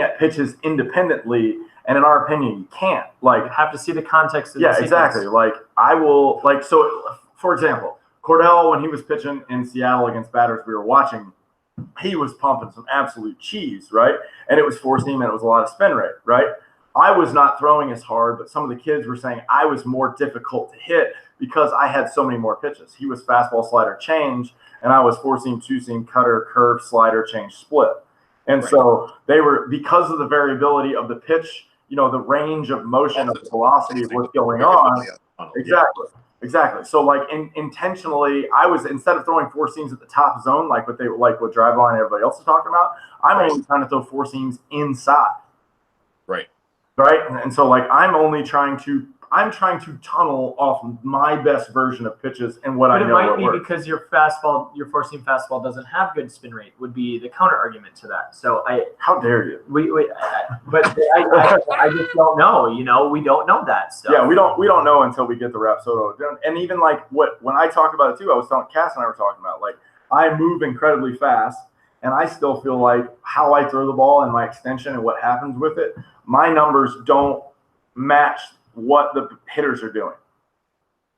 at pitches independently. And in our opinion, you can't. Like, you have to see the context of the sequence. Exactly. Like I will so for example, Cordell, when he was pitching in Seattle against batters we were watching, he was pumping some absolute cheese, right? And it was four seam and it was a lot of spin rate, right? I was not throwing as hard, but some of the kids were saying I was more difficult to hit because I had so many more pitches. He was fastball, slider, change, and I was four seam, two seam, cutter, curve, slider, change, split. And so they were, because of the variability of the pitch, the range of motion of the velocity of what's going on. Exactly. So like intentionally, I was, instead of throwing four seams at the top zone, like what Driveline and everybody else is talking about, I'm only trying to throw four seams inside. Right. And so like I'm trying to tunnel off my best version of pitches and what I know. But it might be because your four-seam fastball doesn't have good spin rate, would be the counter argument to that. So how dare you? I just don't know. We don't know that stuff. Yeah, we don't know until we get the Rapsodo done. And even like when I talked about it too, I was telling Cass and I were talking about, like, I move incredibly fast, and I still feel like how I throw the ball and my extension and what happens with it, my numbers don't match what the hitters are doing.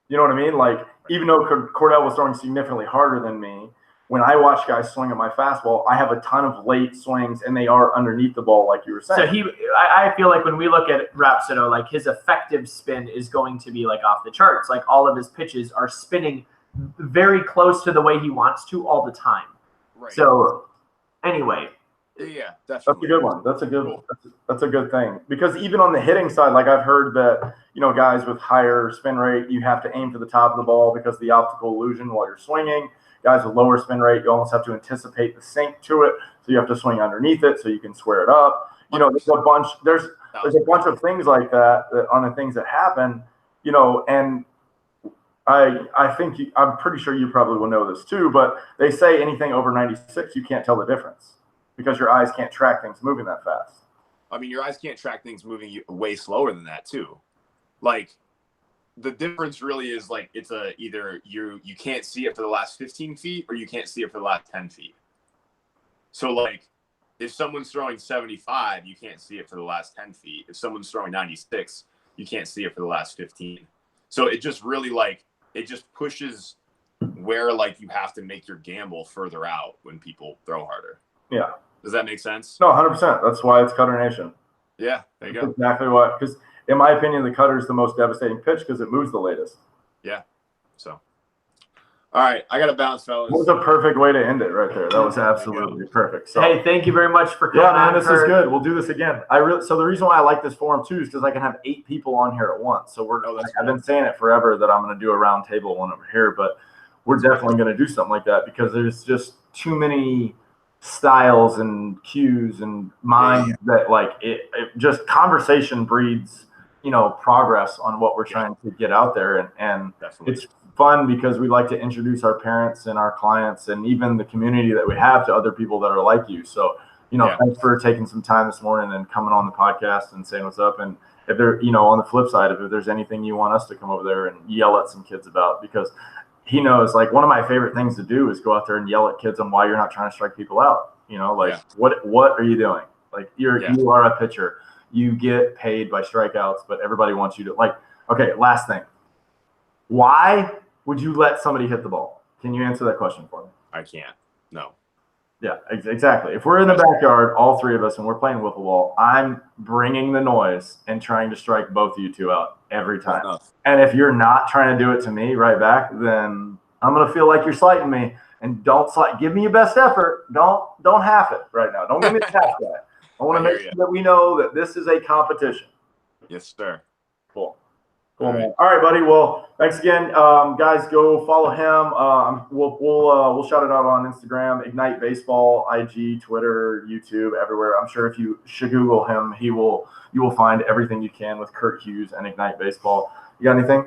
You know what I mean? Like, even though Cordell was throwing significantly harder than me, when I watch guys swing at my fastball, I have a ton of late swings, and they are underneath the ball, like you were saying. So I feel like when we look at Rapsodo, like his effective spin is going to be like off the charts. Like all of his pitches are spinning very close to the way he wants to all the time. Right. So anyway. Yeah, definitely. That's a good one. That's a good thing, because even on the hitting side, like I've heard that, guys with higher spin rate, you have to aim for the top of the ball because of the optical illusion while you're swinging. Guys with lower spin rate, you almost have to anticipate the sink to it, so you have to swing underneath it so you can square it up. There's a bunch of things like that on the things that happen, and I think I'm pretty sure you probably will know this too, but they say anything over 96, you can't tell the difference, because your eyes can't track things moving that fast. I mean, your eyes can't track things moving way slower than that too. Like, the difference really is like, it's either you can't see it for the last 15 feet or you can't see it for the last 10 feet. So like, if someone's throwing 75, you can't see it for the last 10 feet. If someone's throwing 96, you can't see it for the last 15. So it just really it just pushes where like you have to make your gamble further out when people throw harder. Yeah. Does that make sense? No, 100%. That's why it's Cutternation. Yeah, there you go. That's exactly what, because in my opinion, the cutter is the most devastating pitch because it moves the latest. Yeah. So, all right, I got to bounce, fellas. That was a perfect way to end it right there. That was absolutely perfect. So, hey, thank you very much for coming. yeah, man, on, this Kurt. is good. We'll do this again. So the reason why I like this forum too is because I can have 8 people on here at once. So I've been saying it forever that I'm going to do a round table one over here, but we're definitely going to do something like that because there's just too many styles and cues and minds that like it just conversation breeds, progress on what we're trying to get out there. And it's fun because we like to introduce our parents and our clients and even the community that we have to other people that are like you. So, thanks for taking some time this morning and coming on the podcast and saying what's up. And if there, on the flip side, if there's anything you want us to come over there and yell at some kids about, because he knows, like, one of my favorite things to do is go out there and yell at kids on why you're not trying to strike people out. What are you doing? Like, you are a pitcher. You get paid by strikeouts, but everybody wants you to, like, okay, last thing. Why would you let somebody hit the ball? Can you answer that question for me? I can't. No. Yeah, exactly. If we're in the backyard, all 3 of us, and we're playing wiffle ball, I'm bringing the noise and trying to strike both of you 2 out every time. And if you're not trying to do it to me right back, then I'm going to feel like you're slighting me. And don't slight. Give me your best effort. Don't half it right now. Don't give me the half guy. I want to make sure that we know that this is a competition. Yes, sir. Cool. Cool, man. All right, buddy. Well, thanks again, guys. Go follow him. We'll shout it out on Instagram, Ignite Baseball, IG, Twitter, YouTube, everywhere. I'm sure if you should Google him, you will find everything you can with Kurt Hewes and Ignite Baseball. You got anything?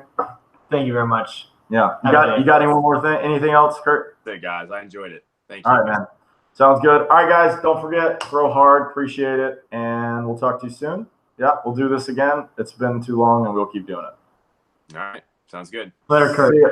Thank you very much. Yeah. You got any more thing? Anything else, Kurt? Hey guys, I enjoyed it. Thank you. All right, man. Sounds good. All right, guys. Don't forget, throw hard. Appreciate it, and we'll talk to you soon. Yeah, we'll do this again. It's been too long, and we'll keep doing it. All right. Sounds good. Later, Kurt. See ya.